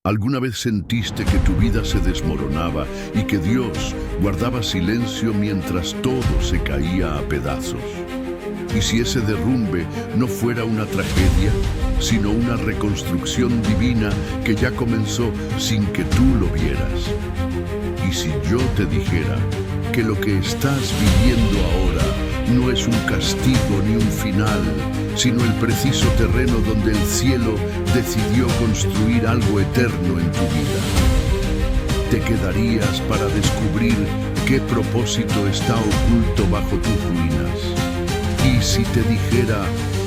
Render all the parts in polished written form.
¿Alguna vez sentiste que tu vida se desmoronaba y que Dios guardaba silencio mientras todo se caía a pedazos? ¿Y si ese derrumbe no fuera una tragedia, sino una reconstrucción divina que ya comenzó sin que tú lo vieras? ¿Y si yo te dijera que lo que estás viviendo ahora no es un castigo ni un final, sino el preciso terreno donde el cielo decidió construir algo eterno en tu vida? ¿Te quedarías para descubrir qué propósito está oculto bajo tus ruinas? ¿Y si te dijera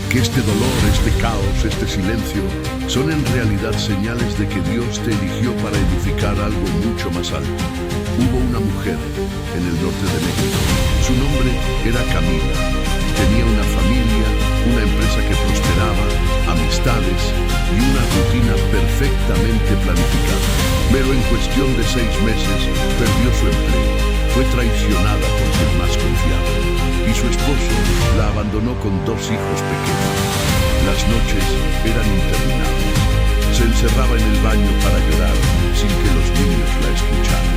que este dolor, este caos, este silencio, son en realidad señales de que Dios te eligió para edificar algo mucho más alto? Hubo una mujer en el norte de México. Su nombre era Camila. Tenía una familia, una empresa que prosperaba, amistades y una rutina perfectamente planificada. Pero en cuestión de 6 meses perdió su empleo. Fue traicionada por quien más confiaba. Y su esposo la abandonó con 2 hijos pequeños. Las noches eran interminables. Se encerraba en el baño para llorar sin que los niños la escucharan.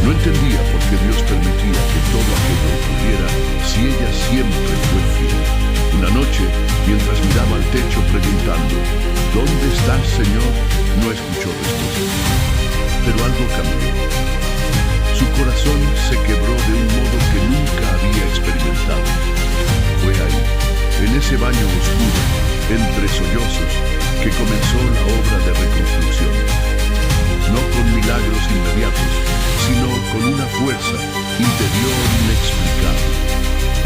No entendía por qué Dios permitía que todo aquello ocurriera si ella siempre fue fiel. Una noche, mientras miraba al techo preguntando, ¿dónde estás, Señor?, no escuchó respuesta. Pero algo cambió. Su corazón se quebró de un modo que nunca había experimentado. Fue ahí, en ese baño oscuro, entre sollozos, que comenzó la obra de reconstrucción. No con milagros inmediatos, sino con una fuerza interior inexplicable.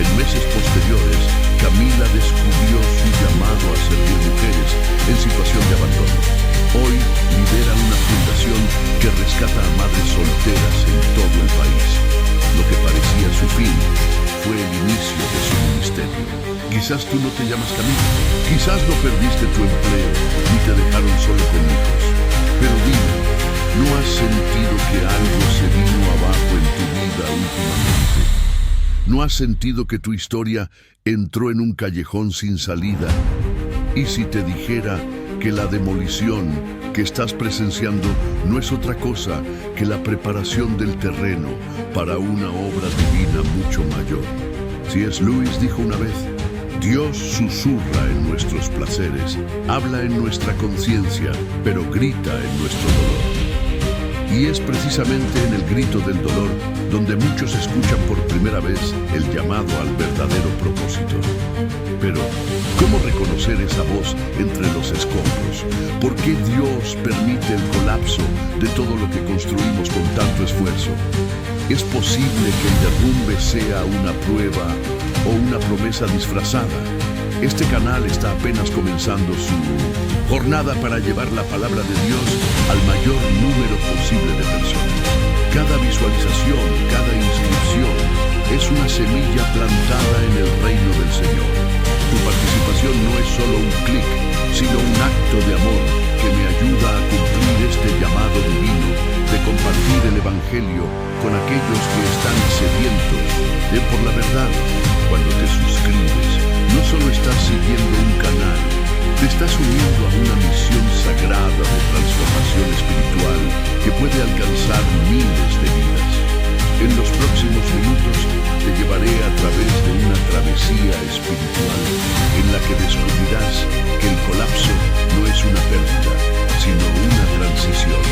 En meses posteriores, Camila descubrió su llamado a servir mujeres en situación de abandono. Hoy lidera una fundación que rescata a madres solteras en todo el país. Lo que parecía su fin fue el inicio de su ministerio. Quizás tú no te llamas Camila, quizás no perdiste tu empleo, ni te dejaron solo con hijos. Pero dime, ¿no has sentido que algo se vino abajo en tu vida últimamente? ¿No has sentido que tu historia entró en un callejón sin salida? ¿Y si te dijera que la demolición que estás presenciando no es otra cosa que la preparación del terreno para una obra divina mucho mayor? C.S. Lewis dijo una vez, Dios susurra en nuestros placeres, habla en nuestra conciencia, pero grita en nuestro dolor. Y es precisamente en el grito del dolor donde muchos escuchan por primera vez el llamado al verdadero propósito. Pero, ¿cómo reconocer esa voz entre los escombros? ¿Por qué Dios permite el colapso de todo lo que construimos con tanto esfuerzo? ¿Es posible que el derrumbe sea una prueba o una promesa disfrazada? Este canal está apenas comenzando su jornada para llevar la palabra de Dios al mayor número posible de personas. Cada visualización, cada inscripción es una semilla plantada en el reino del Señor. Tu participación no es solo un clic, sino un acto de amor que me ayuda a cumplir este llamado divino de compartir el Evangelio con aquellos que están sedientos por la verdad. Cuando te suscribes, no solo estás siguiendo un canal, te estás uniendo a una misión sagrada de transformación espiritual que puede alcanzar miles de vidas. En los próximos minutos te llevaré a través de una travesía espiritual en la que descubrirás que el colapso no es una pérdida, sino una transición.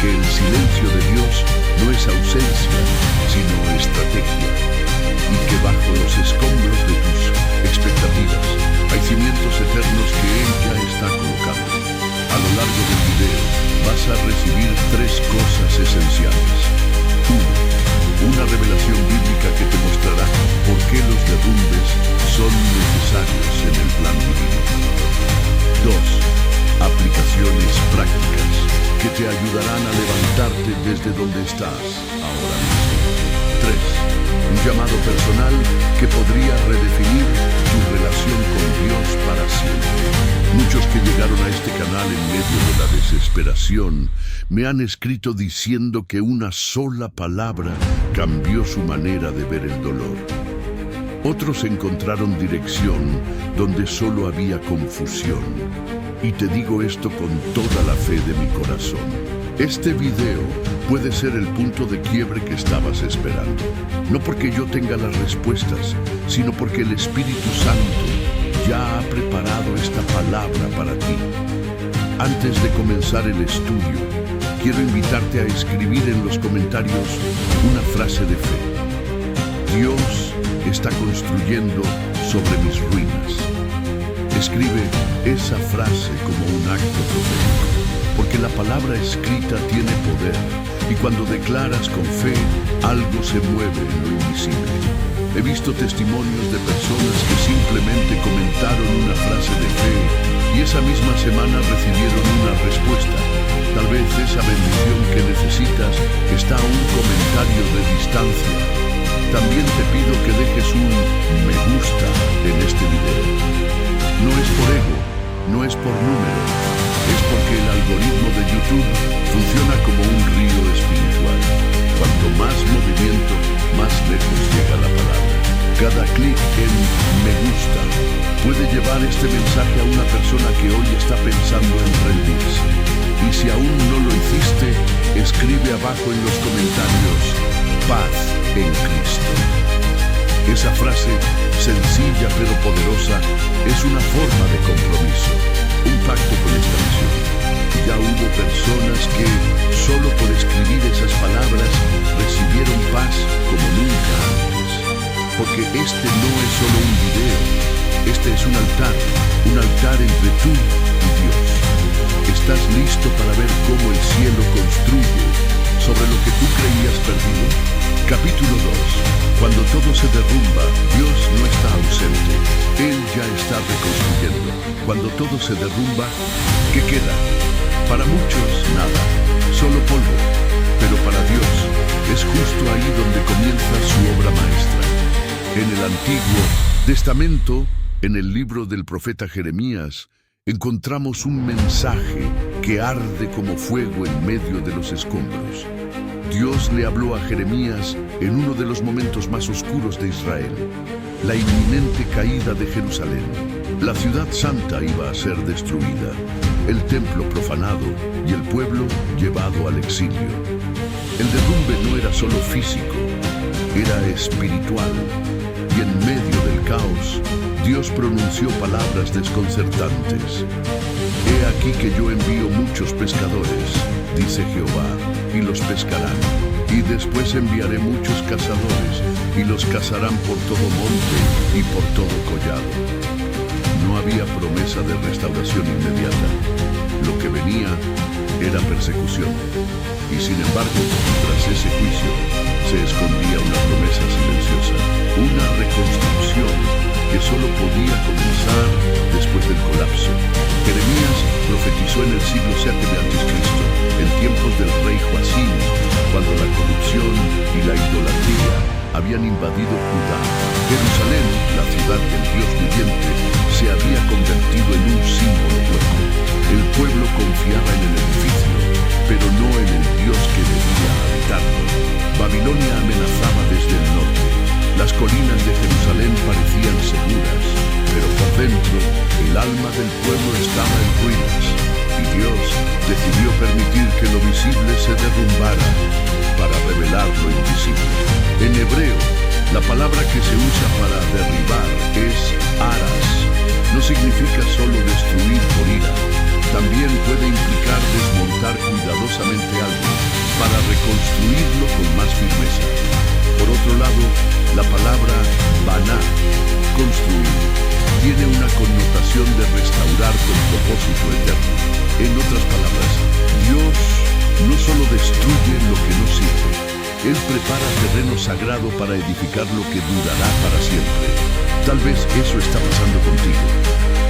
Que el silencio de Dios no es ausencia, sino estrategia. Y que bajo los escombros de tus expectativas hay cimientos eternos que Él ya está colocando. A lo largo del video vas a recibir 3 cosas esenciales. 1. Una revelación bíblica que te mostrará por qué los derrumbes son necesarios en el plan divino. 2. Aplicaciones prácticas que te ayudarán a levantarte desde donde estás ahora mismo. 3. Un llamado personal que podría redefinir tu relación con Dios para siempre. Muchos que llegaron a este canal en medio de la desesperación me han escrito diciendo que una sola palabra cambió su manera de ver el dolor. Otros encontraron dirección donde solo había confusión. y te digo esto con toda la fe de mi corazón. Este video puede ser el punto de quiebre que estabas esperando. No porque yo tenga las respuestas, sino porque el Espíritu Santo ya ha preparado esta palabra para ti. Antes de comenzar el estudio, quiero invitarte a escribir en los comentarios una frase de fe. Dios está construyendo sobre mis ruinas. Escribe esa frase como un acto profético, porque la palabra escrita tiene poder, y cuando declaras con fe, algo se mueve en lo invisible. He visto testimonios de personas que simplemente comentaron una frase de fe y esa misma semana recibieron una respuesta. Tal vez esa bendición que necesitas está a un comentario de distancia. También te pido que dejes un me gusta en este video. No es por ego, no es por número, es porque el algoritmo de YouTube funciona como un río espiritual. Cuanto más movimiento, más lejos llega la palabra. Cada clic en me gusta puede llevar este mensaje a una persona que hoy está pensando en rendirse. Y si aún no lo hiciste, escribe abajo en los comentarios paz en Cristo. Esa frase, sencilla pero poderosa, es una forma de compromiso, un pacto con esta misión. Ya hubo personas que, solo por escribir esas palabras, recibieron paz como nunca antes. Porque este no es solo un video, este es un altar entre tú y Dios. ¿Estás listo para ver cómo el cielo construye sobre lo que tú creías perdido? Capítulo 2. Cuando todo se derrumba, Dios no está ausente. Él ya está reconstruyendo. Cuando todo se derrumba, ¿qué queda? Para muchos, nada, solo polvo. Pero para Dios, es justo ahí donde comienza su obra maestra. En el Antiguo Testamento, en el libro del profeta Jeremías, encontramos un mensaje que arde como fuego en medio de los escombros. Dios le habló a Jeremías en uno de los momentos más oscuros de Israel, la inminente caída de Jerusalén. La ciudad santa iba a ser destruida, el templo profanado y el pueblo llevado al exilio. El derrumbe no era solo físico, era espiritual. Y en medio del caos, Dios pronunció palabras desconcertantes. He aquí que yo envío muchos pescadores, dice Jehová, y los pescarán. Y después enviaré muchos cazadores, y los cazarán por todo monte y por todo collado. No había promesa de restauración inmediata. Lo que venía era persecución. Y sin embargo, tras ese juicio, se escondía una promesa silenciosa, una reconstrucción que solo podía comenzar después del colapso. Jeremías profetizó en el siglo VII a.C., en tiempos del rey Joacim, cuando la corrupción y la idolatría habían invadido Judá. Jerusalén, la ciudad del Dios viviente, se había convertido en un símbolo hueco. El pueblo confiaba en el edificio, pero no en el Dios que debía habitarlo. Babilonia amenazaba desde el norte. Las colinas de Jerusalén parecían seguras, pero por dentro el alma del pueblo estaba en ruinas, y Dios decidió permitir que lo visible se derrumbara para revelar lo invisible. En hebreo, la palabra que se usa para derribar es aras. No significa solo destruir por ira, también puede implicar desmontar cuidadosamente algo para reconstruirlo con más firmeza. Por otro lado, la palabra baná, construir, tiene una connotación de restaurar con propósito eterno. En otras palabras, Dios no solo destruye lo que no sirve, Él prepara terreno sagrado para edificar lo que durará para siempre. Tal vez eso está pasando contigo.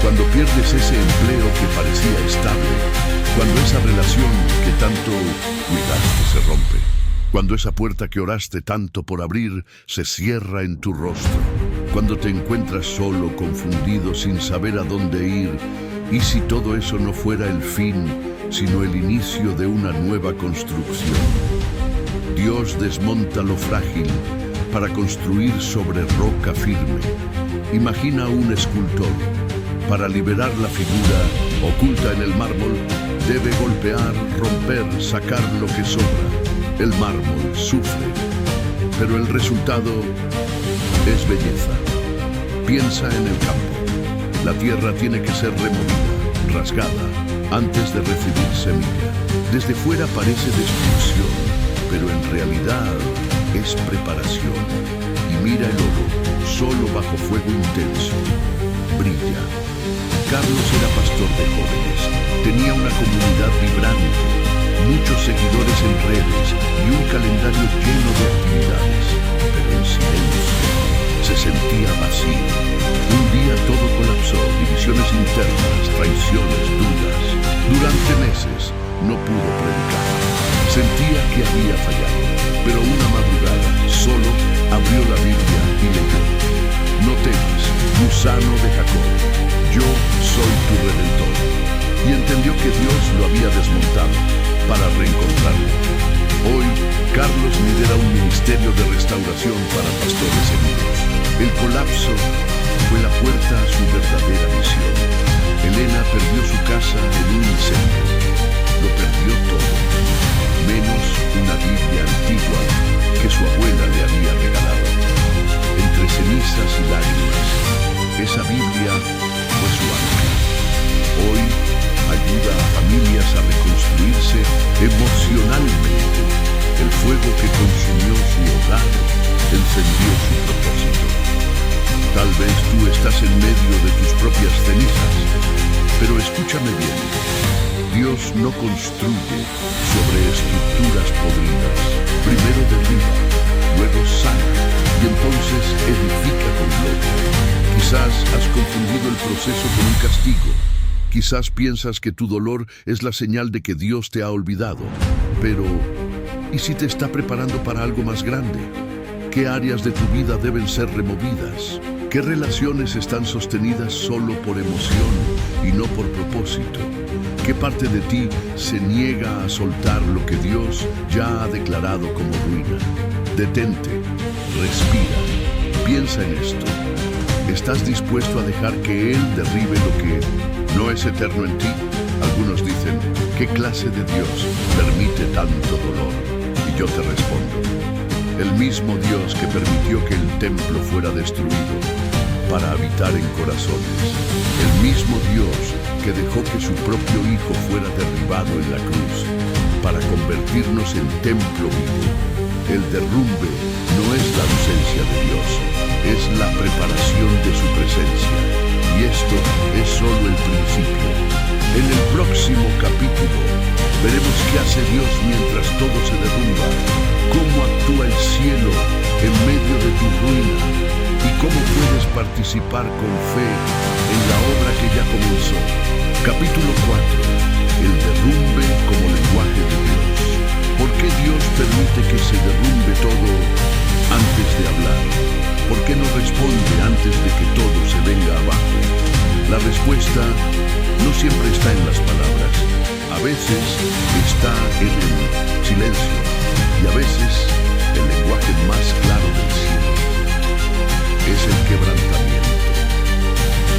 Cuando pierdes ese empleo que parecía estable, cuando esa relación que tanto cuidaste se rompe, cuando esa puerta que oraste tanto por abrir se cierra en tu rostro, cuando te encuentras solo, confundido, sin saber a dónde ir, y si todo eso no fuera el fin, sino el inicio de una nueva construcción. Dios desmonta lo frágil para construir sobre roca firme. Imagina a un escultor. Para liberar la figura, oculta en el mármol, debe golpear, romper, sacar lo que sobra. El mármol sufre, pero el resultado es belleza. Piensa en el campo. La tierra tiene que ser removida, rasgada, antes de recibir semilla. Desde fuera parece destrucción, pero en realidad es preparación. Y mira el oro, solo bajo fuego intenso. Brilla. Carlos era pastor de jóvenes. Tenía una comunidad vibrante, muchos seguidores en redes y un calendario lleno de actividades. Pero en silencio se sentía vacío. Un día todo colapsó, divisiones internas, traiciones, dudas. Durante meses no pudo predicar. Sentía que había fallado, pero una madrugada solo abrió la Biblia y leyó: No temas, gusano de Jacob, yo soy tu redentor. Y entendió que Dios lo había desmontado para reencontrarlo. Hoy, Carlos lidera un ministerio de restauración para pastores heridos. El colapso fue la puerta a su verdadera misión. Elena perdió su casa en un incendio. Lo perdió todo, menos una Biblia antigua que su abuela le había regalado. Entre cenizas y lágrimas, esa Biblia fue su ángel. Hoy ayuda a familias a reconstruirse emocionalmente. El fuego que consumió su hogar encendió su propósito. Tal vez tú estás en medio de tus propias cenizas, pero escúchame bien. Dios no construye sobre estructuras podridas. Primero derriba, luego sana y entonces edifica con gloria. Quizás has confundido el proceso con un castigo. Quizás piensas que tu dolor es la señal de que Dios te ha olvidado. Pero, ¿y si te está preparando para algo más grande? ¿Qué áreas de tu vida deben ser removidas? ¿Qué relaciones están sostenidas solo por emoción y no por propósito? ¿Qué parte de ti se niega a soltar lo que Dios ya ha declarado como ruina? Detente, respira, piensa en esto. ¿Estás dispuesto a dejar que Él derribe lo que no es eterno en ti? Algunos dicen: ¿qué clase de Dios permite tanto dolor? Y yo te respondo: el mismo Dios que permitió que el templo fuera destruido para habitar en corazones. El mismo Dios que dejó que su propio Hijo fuera derribado en la cruz para convertirnos en templo vivo. El derrumbe no es la ausencia de Dios, es la preparación de su presencia. Y esto es solo el principio. En el próximo capítulo veremos qué hace Dios mientras todo se derrumba, cómo actúa el cielo en medio de tu ruina y cómo puedes participar con fe en la obra que ya comenzó. Capítulo 4. El derrumbe como lenguaje de Dios. ¿Por qué Dios permite que se derrumbe todo antes de hablar? ¿Por qué no responde antes de que todo se venga abajo? La respuesta no siempre está en las palabras. A veces está en el silencio y a veces el lenguaje más claro del cielo es el quebrantamiento.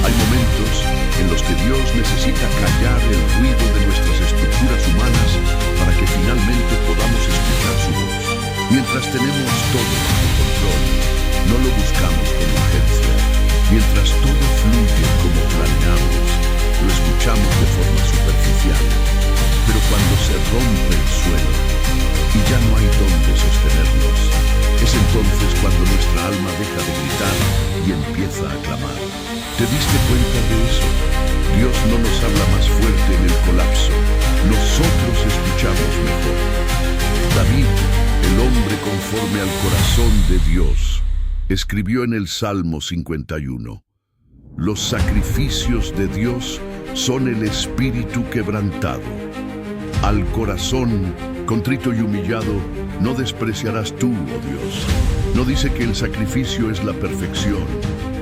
Hay momentos en los que Dios necesita callar el ruido de nuestras estructuras humanas para que finalmente podamos escuchar su voz. Mientras tenemos todo bajo control, no lo buscamos con urgencia. Mientras todo fluye como planeamos, lo escuchamos de forma superficial. Pero cuando se rompe el suelo y ya no hay dónde sostenernos, es entonces cuando nuestra alma deja de gritar y empieza a clamar. ¿Te diste cuenta de eso? Dios no nos habla más fuerte en el colapso, nosotros escuchamos mejor. David, el hombre conforme al corazón de Dios, escribió en el Salmo 51: Los sacrificios de Dios son el espíritu quebrantado. Al corazón contrito y humillado no despreciarás tú, oh Dios. No dice que el sacrificio es la perfección.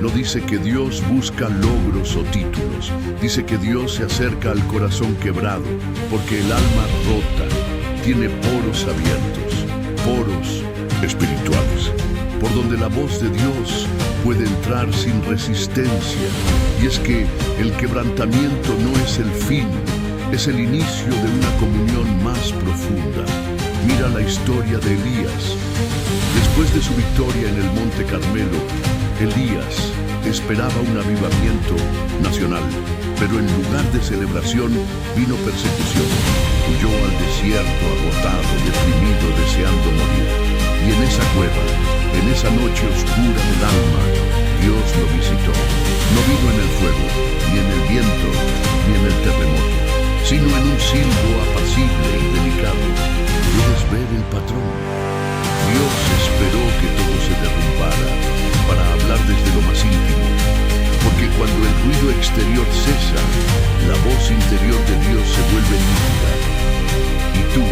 No dice que Dios busca logros o títulos. Dice que Dios se acerca al corazón quebrado, porque el alma rota tiene poros abiertos, poros espirituales. por donde la voz de Dios puede entrar sin resistencia. Y es que el quebrantamiento no es el fin, es el inicio de una comunión más profunda. Mira la historia de Elías. Después de su victoria en el Monte Carmelo, Elías esperaba un avivamiento nacional, pero en lugar de celebración vino persecución. Huyó al desierto agotado, deprimido, deseando morir. Y en esa cueva, en esa noche oscura del alma, Dios lo visitó. No vino en el fuego, ni en el viento, ni en el terremoto, sino en un silbo apacible y delicado. ¿Puedes ver el patrón? Dios esperó que todo se derrumbara para hablar desde lo más íntimo, porque cuando el ruido exterior cesa, la voz interior de Dios se vuelve nítida. ¿Y tú?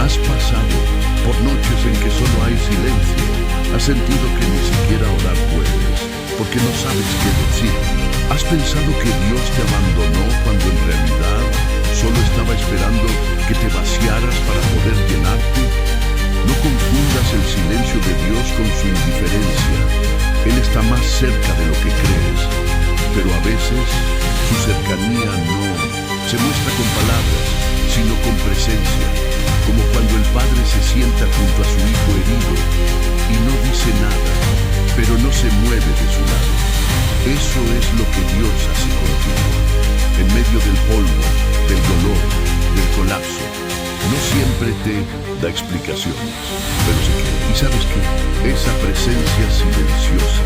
¿Has pasado por noches en que solo hay silencio? ¿Has sentido que ni siquiera orar puedes, porque no sabes qué decir? ¿Has pensado que Dios te abandonó cuando en realidad solo estaba esperando que te vaciaras para poder llenarte? No confundas el silencio de Dios con su indiferencia. Él está más cerca de lo que crees, pero a veces su cercanía no se muestra con palabras, sino con presencia, como cuando el padre se sienta junto a su hijo herido y no dice nada, pero no se mueve de su lado. Eso es lo que Dios hace contigo, en medio del polvo, del dolor, del colapso. No siempre te da explicaciones, pero se queda. ¿Y sabes qué? Esa presencia silenciosa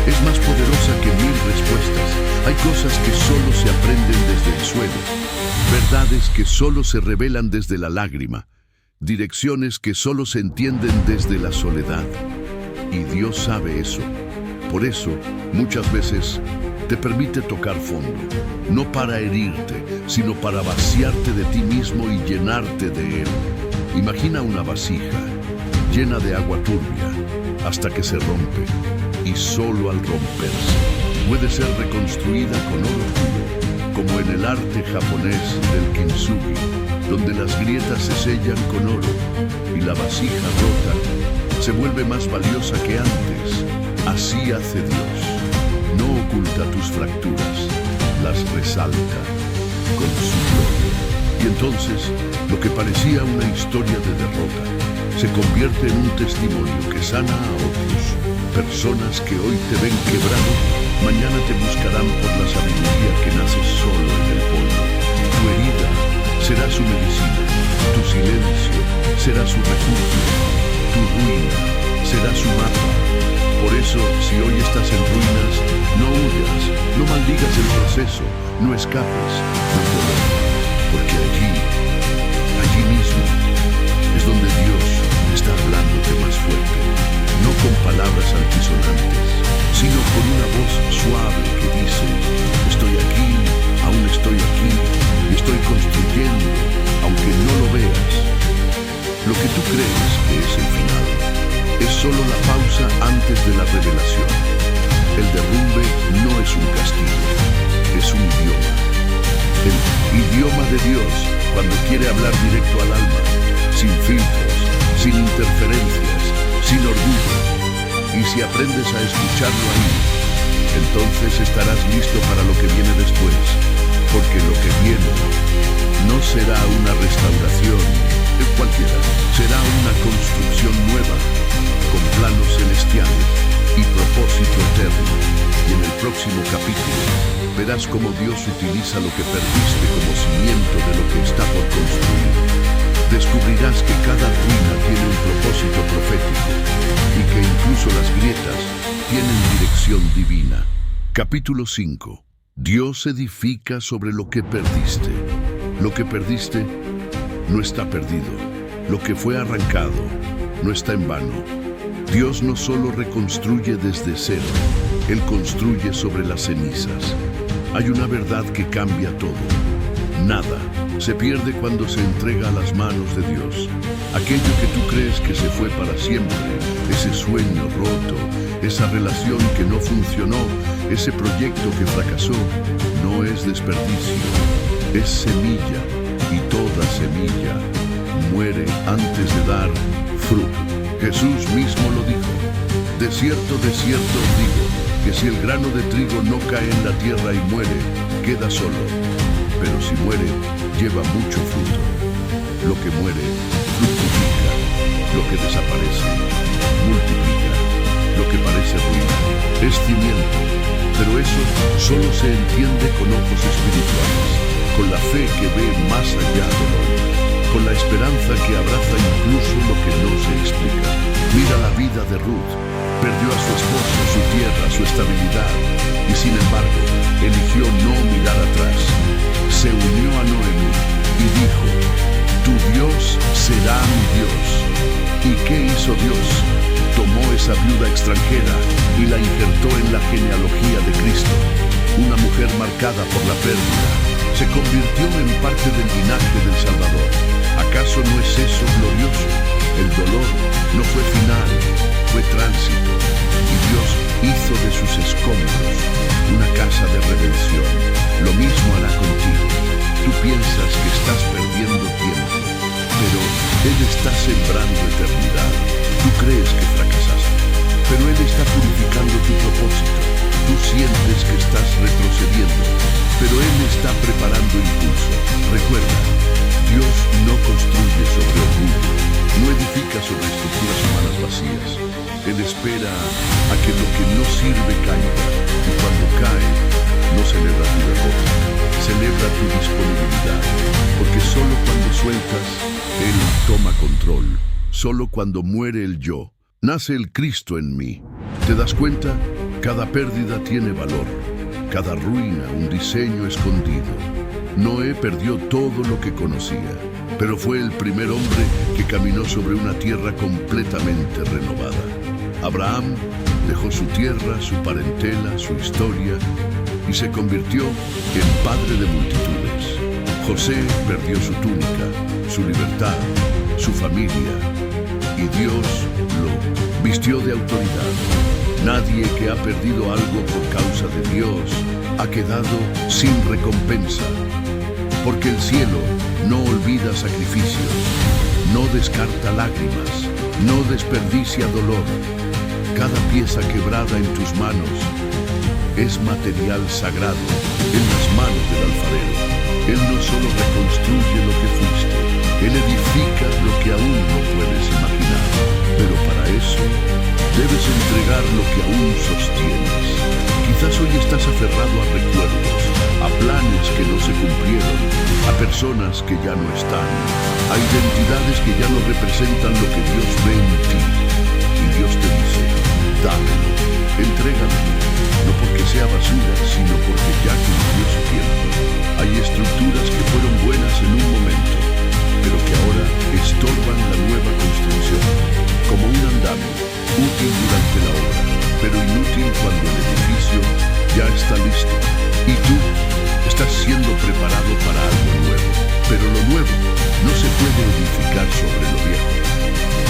es más poderosa que 1000 respuestas. Hay cosas que solo se aprenden desde el suelo, verdades que solo se revelan desde la lágrima, direcciones que solo se entienden desde la soledad. Y Dios sabe eso. Por eso, muchas veces, te permite tocar fondo, no para herirte, sino para vaciarte de ti mismo y llenarte de Él. Imagina una vasija llena de agua turbia hasta que se rompe, y solo al romperse puede ser reconstruida con oro puro, como en el arte japonés del kintsugi, donde las grietas se sellan con oro y la vasija rota se vuelve más valiosa que antes. Así hace Dios. No oculta tus fracturas, las resalta con su gloria. Y entonces, lo que parecía una historia de derrota, se convierte en un testimonio que sana a otros. Personas que hoy te ven quebrado, mañana te buscarán por la sabiduría que nace solo en el polvo. Tu herida será su medicina, tu silencio será su refugio, tu ruina será su mapa. Por eso, si hoy estás en ruinas, no huyas, no maldigas el proceso, no escapes del dolor, porque allí mismo, es donde Dios está hablándote más fuerte, no con palabras altisonantes, sino con una voz suave que dice: estoy aquí, aún estoy aquí, y estoy construyendo, aunque no lo veas. Lo que tú crees que es el final, es solo la pausa antes de la revelación. El derrumbe no es un castigo, es un idioma. El idioma de Dios, cuando quiere hablar directo al alma, sin filtros, sin interferencias, sin orgullo. Y si aprendes a escucharlo ahí, entonces estarás listo para lo que viene después, porque lo que viene no será una restauración cualquiera, será una construcción nueva, con planos celestiales y propósito eterno. Y en el próximo capítulo verás cómo Dios utiliza lo que perdiste como cimiento de lo que está por construir. Descubrirás que cada ruina tiene un propósito profético y que incluso las grietas tienen dirección divina. Capítulo 5. Dios edifica sobre lo que perdiste. Lo que perdiste no está perdido. Lo que fue arrancado no está en vano. Dios no solo reconstruye desde cero, Él construye sobre las cenizas. Hay una verdad que cambia todo. Nada se pierde cuando se entrega a las manos de Dios. Aquello que tú crees que se fue para siempre, ese sueño roto, esa relación que no funcionó, ese proyecto que fracasó, no es desperdicio, es semilla, y toda semilla muere antes de dar fruto. Jesús mismo lo dijo. De cierto os digo, que si el grano de trigo no cae en la tierra y muere, queda solo. Pero si muere, lleva mucho fruto. Lo que muere, fructifica. Lo que desaparece, multiplica. Lo que parece ruina, es cimiento. Pero eso solo se entiende con ojos espirituales, con la fe que ve más allá del hoy, con la esperanza que abraza incluso lo que no se explica. Mira la vida de Ruth. Perdió a su esposo, su tierra, su estabilidad, y sin embargo, eligió no mirar atrás. Se unió a Noemí y dijo: tu Dios será mi Dios. ¿Y qué hizo Dios? Tomó esa viuda extranjera y la injertó en la genealogía de Cristo. Una mujer marcada por la pérdida se convirtió en parte del linaje del Salvador. ¿Acaso no es eso glorioso? El dolor no fue final, fue tránsito, y Dios hizo de sus escombros una casa de redención. Lo mismo hará contigo. Tú piensas que estás perdiendo tiempo, pero Él está sembrando eternidad. Tú crees que fracasaste, pero Él está purificando tu propósito. Tú sientes que estás retrocediendo, pero Él está preparando impulso. Recuerda, Dios no construye sobre orgullo, no edifica sobre estructuras humanas vacías. Él espera a que lo que no sirve caiga, y cuando cae, no celebra tu derrota, celebra tu disponibilidad, porque solo cuando sueltas, Él toma control. Solo cuando muere el yo, nace el Cristo en mí. ¿Te das cuenta? Cada pérdida tiene valor, cada ruina un diseño escondido. Noé perdió todo lo que conocía, pero fue el primer hombre que caminó sobre una tierra completamente renovada. Abraham dejó su tierra, su parentela, su historia y se convirtió en padre de multitudes. José perdió su túnica, su libertad, su familia, y Dios lo vistió de autoridad. Nadie que ha perdido algo por causa de Dios ha quedado sin recompensa, porque el cielo no olvida sacrificios, no descarta lágrimas, no desperdicia dolor. Cada pieza quebrada en tus manos es material sagrado en las manos del alfarero. Él no solo reconstruye lo que fuiste, Él edifica lo que aún no puedes imaginar. Pero para eso, debes entregar lo que aún sostienes. Quizás hoy estás aferrado a recuerdos, a planes que no se cumplieron, a personas que ya no están, a identidades que ya no representan lo que Dios ve en ti. Y Dios te dice: dámelo, entrégamelo, no porque sea basura, sino porque ya cumplió su tiempo. Hay estructuras que fueron buenas en un momento, pero que ahora estorban la nueva construcción, como un andamio, útil durante la obra, pero inútil cuando el edificio ya está listo. Y tú estás siendo preparado para algo nuevo, pero lo nuevo no se puede edificar sobre lo viejo.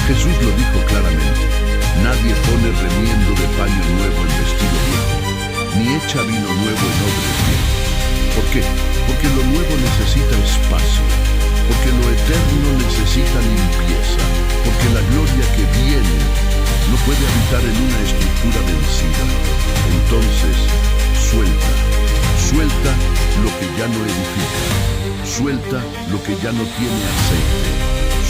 Jesús lo dijo claramente: nadie pone remiendo de paño nuevo en vestido viejo, ni echa vino nuevo en odres viejos. ¿Por qué? Porque lo nuevo necesita espacio, porque lo eterno necesita limpieza, porque la gloria que viene no puede habitar en una estructura vencida. Entonces, suelta lo que ya no edifica, suelta lo que ya no tiene aceite,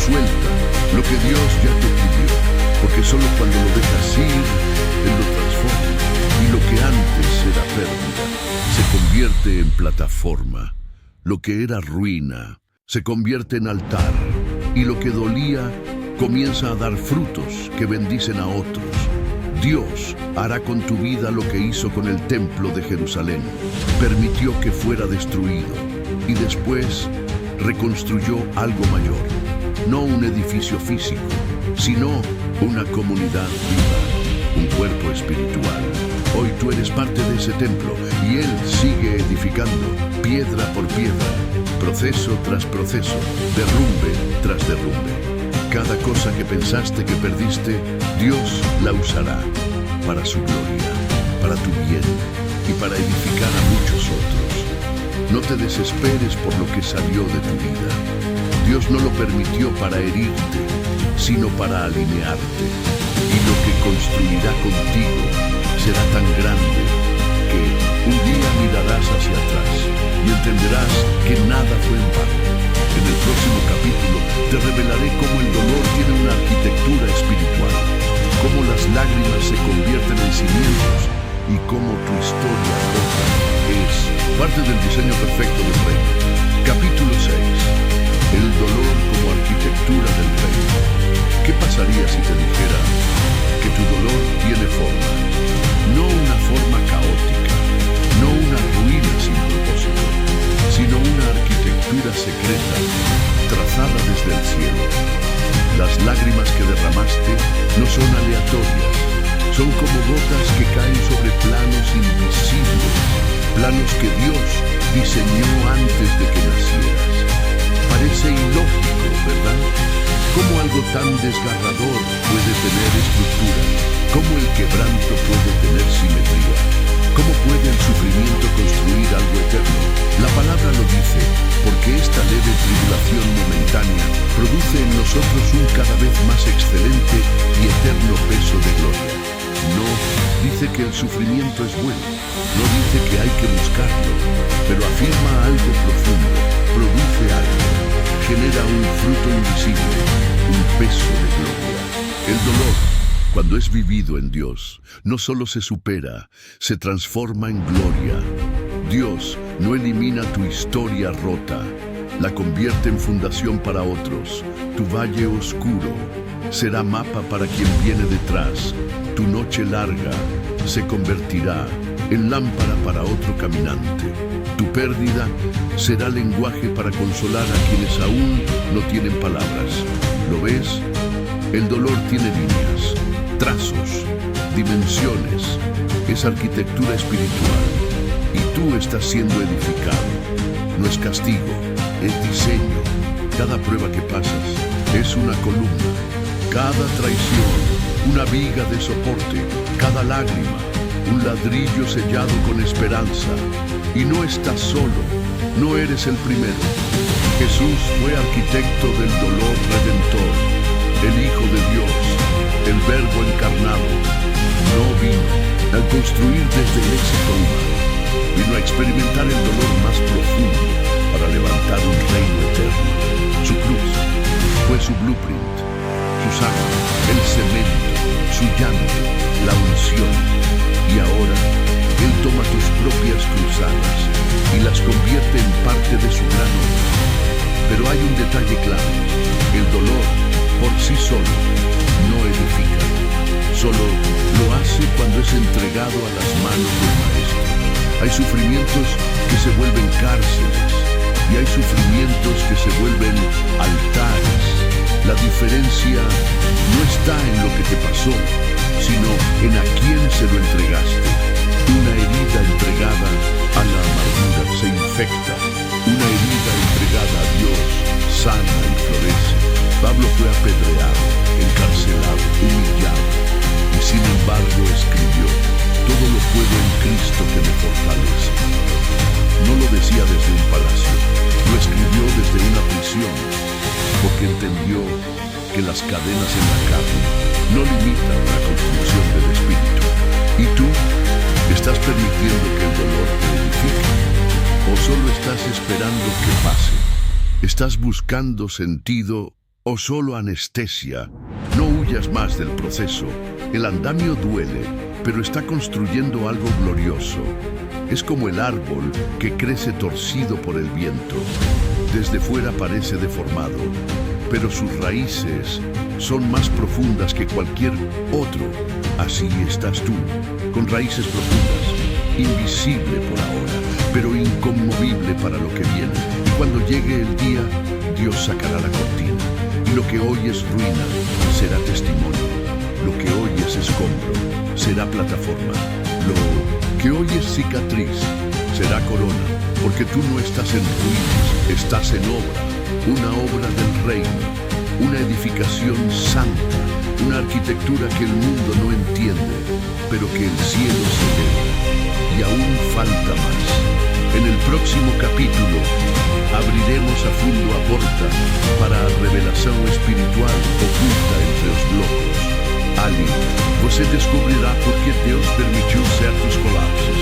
suelta lo que Dios ya te pidió, porque solo cuando lo dejas ir, Él lo transforma, y lo que antes era pérdida se convierte en plataforma. Lo que era ruina se convierte en altar, y lo que dolía comienza a dar frutos que bendicen a otros. Dios hará con tu vida lo que hizo con el templo de Jerusalén. Permitió que fuera destruido y después reconstruyó algo mayor. No un edificio físico, sino una comunidad viva, un cuerpo espiritual. Hoy tú eres parte de ese templo y Él sigue edificando piedra por piedra, proceso tras proceso, derrumbe tras derrumbe. Cada cosa que pensaste que perdiste, Dios la usará para su gloria, para tu bien y para edificar a muchos otros. No te desesperes por lo que salió de tu vida. Dios no lo permitió para herirte, sino para alinearte. Y lo que construirá contigo será tan grande que un día mirarás hacia atrás y entenderás que nada fue en vano. En el próximo capítulo te revelaré cómo el dolor tiene una arquitectura espiritual, cómo las lágrimas se convierten en cimientos y cómo tu historia rota es parte del diseño perfecto del reino. Capítulo 6. El dolor como arquitectura del reino. ¿Qué pasaría si te dijera que tu dolor tiene forma? No una forma caótica, no una ruina sin propósito, sino una arquitectura secreta trazada desde el cielo. Las lágrimas que derramaste no son aleatorias, son como gotas que caen sobre planos invisibles, planos que Dios diseñó antes de que nacieras. Parece ilógico, ¿verdad? ¿Cómo algo tan desgarrador puede tener estructura? ¿Cómo el quebranto puede tener simetría? ¿Cómo puede el sufrimiento construir algo eterno? La palabra lo dice, porque esta leve tribulación momentánea produce en nosotros un cada vez más excelente y eterno peso de gloria. No dice que el sufrimiento es bueno, no dice que hay que buscarlo, pero afirma algo profundo, produce algo, genera un fruto invisible, un peso de gloria. El dolor, cuando es vivido en Dios, no solo se supera, se transforma en gloria. Dios no elimina tu historia rota, la convierte en fundación para otros. Tu valle oscuro será mapa para quien viene detrás. Tu noche larga se convertirá en lámpara para otro caminante. Tu pérdida será lenguaje para consolar a quienes aún no tienen palabras. ¿Lo ves? El dolor tiene líneas, trazos, dimensiones. Es arquitectura espiritual. Y tú estás siendo edificado. No es castigo, es diseño. Cada prueba que pasas es una columna. Cada traición, una viga de soporte. Cada lágrima, un ladrillo sellado con esperanza. Y no estás solo, no eres el primero. Jesús fue arquitecto del dolor redentor, el Hijo de Dios, el Verbo encarnado. No vino a construir desde el éxito humano, vino a experimentar el dolor más profundo para levantar un reino eterno. Su cruz fue su blueprint, su sangre, el cemento, su llanto, la unción. Y ahora Él toma tus propias cruzadas y las convierte en parte de su gran obra. Pero hay un detalle clave: el dolor por sí solo no edifica, solo lo hace cuando es entregado a las manos del Maestro. Hay sufrimientos que se vuelven cárceles y hay sufrimientos que se vuelven altares. La diferencia no está en lo que te pasó, sino en a quién se lo entregaste. Una herida entregada a la amargura se infecta. Una herida entregada a Dios sana y florece. Pablo fue apedreado, encarcelado, humillado, y sin embargo escribió: todo lo puedo en Cristo que me fortalece. No lo decía desde un palacio, lo escribió desde una prisión, porque entendió que las cadenas en la carne no limitan la construcción del espíritu. ¿Y tú? ¿Estás permitiendo que el dolor te edifique? ¿O solo estás esperando que pase? ¿Estás buscando sentido o solo anestesia? No huyas más del proceso. El andamio duele, pero está construyendo algo glorioso. Es como el árbol que crece torcido por el viento. Desde fuera parece deformado, pero sus raíces son más profundas que cualquier otro. Así estás tú, con raíces profundas, invisible por ahora, pero inconmovible para lo que viene. Y cuando llegue el día, Dios sacará la cortina, y lo que hoy es ruina será testimonio. Lo que hoy es escombro será plataforma. Lo que hoy es cicatriz será corona, porque tú no estás en ruinas, estás en obra, una obra del reino, una edificación santa, una arquitectura que el mundo no entiende, pero que el cielo celebra. Y aún falta más. En el próximo capítulo abriremos a fondo a porta para a revelação espiritual oculta você descobrirá por que Deus permitiu certos colapsos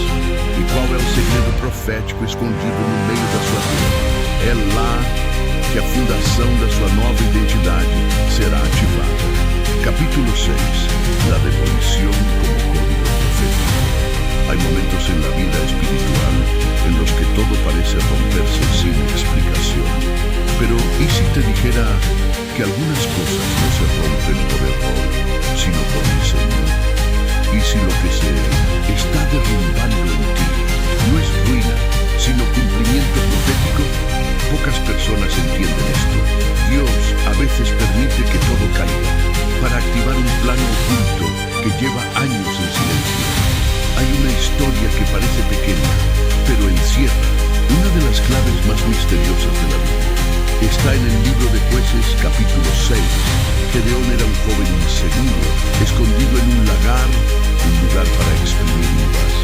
e qual é o segredo profético escondido no meio da sua vida. É lá que a fundação da sua nova identidade será ativada. Capítulo 6. La demolición como código profético. Hay momentos en la vida espiritual en los que todo parece romperse sin explicación. Pero, ¿y si te dijera que algunas cosas no se rompen por error, sino por diseño? ¿Y si lo que se está derrumbando en ti no es ruina, sino cumplimiento profético? Pocas personas entienden esto. Dios a veces permite que todo caiga para activar un plano oculto que lleva años en silencio. Hay una historia que parece pequeña, pero encierra una de las claves más misteriosas de la vida. Está en el libro de Jueces, capítulo 6. Gedeón era un joven inseguro, escondido en un lagar, un lugar para exprimir uvas.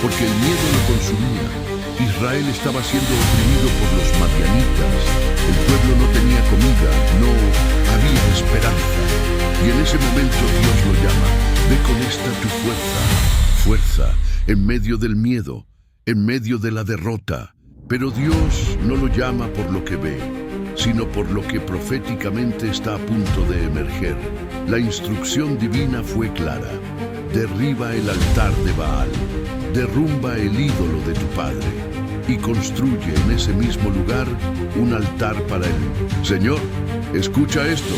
Porque el miedo lo consumía. Israel estaba siendo oprimido por los madianitas. El pueblo no tenía comida, no había esperanza. Y en ese momento Dios lo llama: ve con esta tu fuerza. Fuerza en medio del miedo, en medio de la derrota. Pero Dios no lo llama por lo que ve, sino por lo que proféticamente está a punto de emerger. La instrucción divina fue clara: derriba el altar de Baal, derrumba el ídolo de tu padre y construye en ese mismo lugar un altar para él. Señor, escucha esto.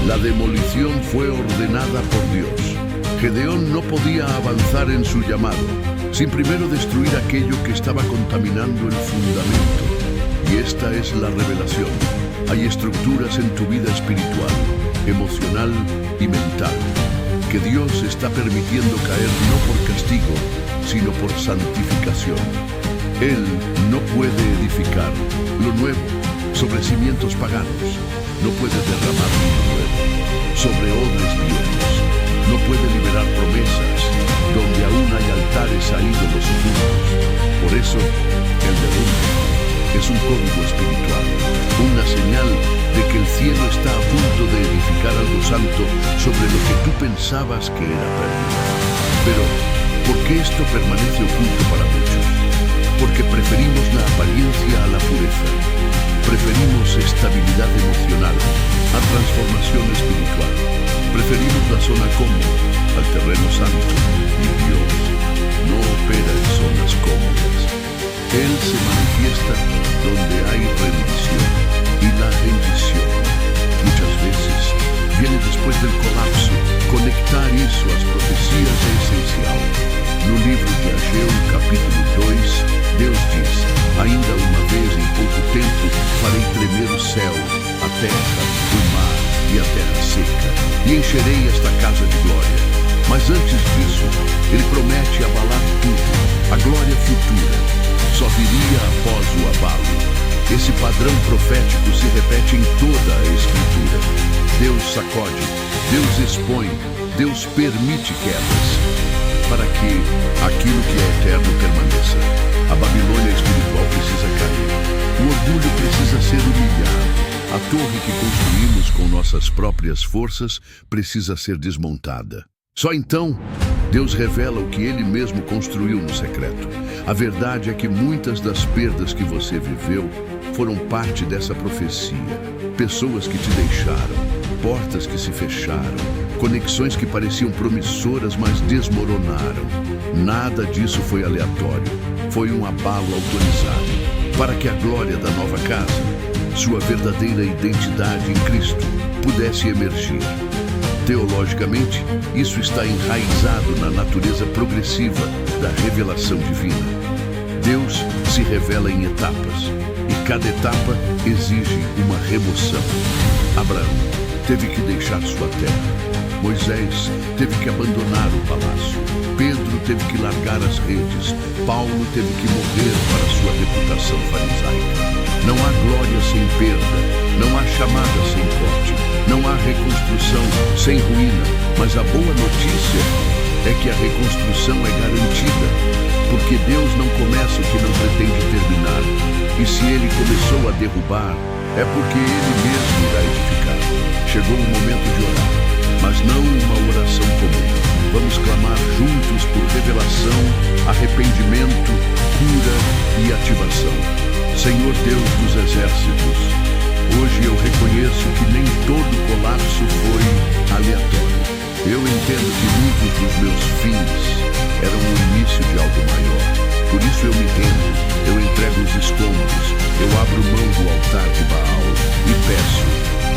La demolición fue ordenada por Dios. Gedeón no podía avanzar en su llamado sin primero destruir aquello que estaba contaminando el fundamento. Y esta es la revelación. Hay estructuras en tu vida espiritual, emocional y mental que Dios está permitiendo caer no por castigo, sino por santificación. Él no puede edificar lo nuevo sobre cimientos paganos, no puede derramar vino nuevo sobre odres viejos, no puede liberar promesas donde aún hay altares a ídolos ocultos. Por eso, el derrumbe es un código espiritual, una señal de que el cielo está a punto de edificar algo santo sobre lo que tú pensabas que era pérdida. Pero, ¿por qué esto permanece oculto para muchos? Porque preferimos la apariencia a la pureza. Preferimos estabilidad emocional a transformación espiritual. Preferimos la zona cómoda al terreno santo. Y Dios no opera en zonas cómodas. Él se manifiesta donde hay rendición. Y la rendición, muchas veces, viene después del colapso. Conectar isso às profecias é essencial. No livro de Ageu, capítulo 2, Deus diz: ainda uma vez em pouco tempo farei tremer o céu, a terra, o mar e a terra seca, e encherei esta casa de glória. Mas antes disso, ele promete abalar tudo. A glória futura só viria após o abalo. Esse padrão profético se repete em toda a Escritura. Deus sacode, Deus expõe, Deus permite quebras, para que aquilo que é eterno permaneça. A Babilônia espiritual precisa cair. O orgulho precisa ser humilhado. A torre que construímos com nossas próprias forças precisa ser desmontada. Só então, Deus revela o que Ele mesmo construiu no secreto. A verdade é que muitas das perdas que você viveu foram parte dessa profecia. Pessoas que te deixaram, portas que se fecharam, conexões que pareciam promissoras, mas desmoronaram. Nada disso foi aleatório. Foi um abalo autorizado para que a glória da nova casa, sua verdadeira identidade em Cristo, pudesse emergir. Teologicamente, isso está enraizado na natureza progressiva da revelação divina. Deus se revela em etapas, e cada etapa exige uma remoção. Abraão teve que deixar sua terra. Moisés teve que abandonar o palácio. Pedro teve que largar as redes. Paulo teve que morrer para sua reputação farisaica. Não há glória sem perda. Não há chamada sem corte. Não há reconstrução sem ruína. Mas a boa notícia é que a reconstrução é garantida. Porque Deus não começa o que não pretende terminar. E se Ele começou a derrubar, é porque Ele mesmo irá edificar. Chegou o momento de orar, mas não uma oração comum. Vamos clamar juntos por revelação, arrependimento, cura e ativação. Senhor Deus dos exércitos, hoje eu reconheço que nem todo colapso foi aleatório. Eu entendo que muitos dos meus fins eram o início de algo maior. Por isso eu me rendo, eu entrego os escombros, eu abro mão do altar de Baal e peço,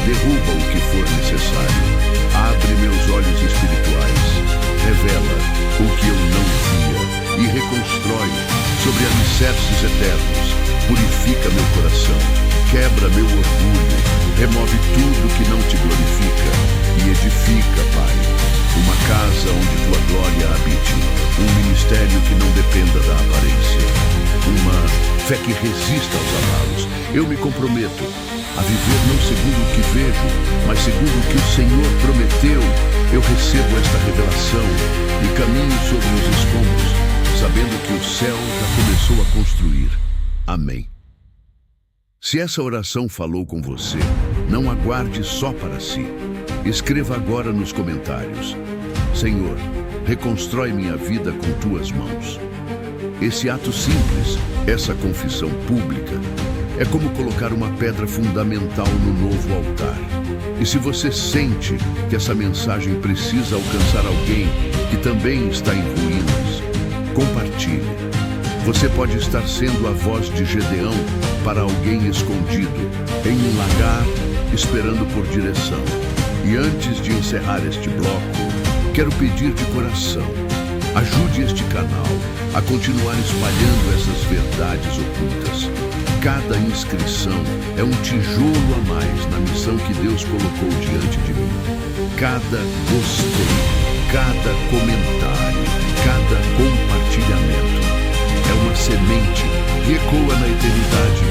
derruba o que for necessário. Abre meus olhos espirituais, revela o que eu não via e reconstrói sobre alicerces eternos. Purifica meu coração, quebra meu orgulho, remove tudo que não te glorifica e edifica, Pai, uma casa onde tua glória habite, um ministério que não dependa da aparência, uma fé que resista aos abalos. Eu me comprometo a viver não segundo o que vejo, mas segundo o que o Senhor prometeu. Eu recebo esta revelação e caminho sobre os escombros, sabendo que o céu já começou a construir. Amém. Se essa oração falou com você, não aguarde só para si. Escreva agora nos comentários: Senhor, reconstrói minha vida com tuas mãos. Esse ato simples, essa confissão pública, é como colocar uma pedra fundamental no novo altar. E se você sente que essa mensagem precisa alcançar alguém que também está em ruínas, compartilhe. Você pode estar sendo a voz de Gedeão para alguém escondido, em um lagar, esperando por direção. E antes de encerrar este bloco, quero pedir de coração, ajude este canal a continuar espalhando essas verdades ocultas. Cada inscrição é um tijolo a mais na missão que Deus colocou diante de mim. Cada gostei, cada comentário, cada compartilhamento é uma semente que ecoa na eternidade,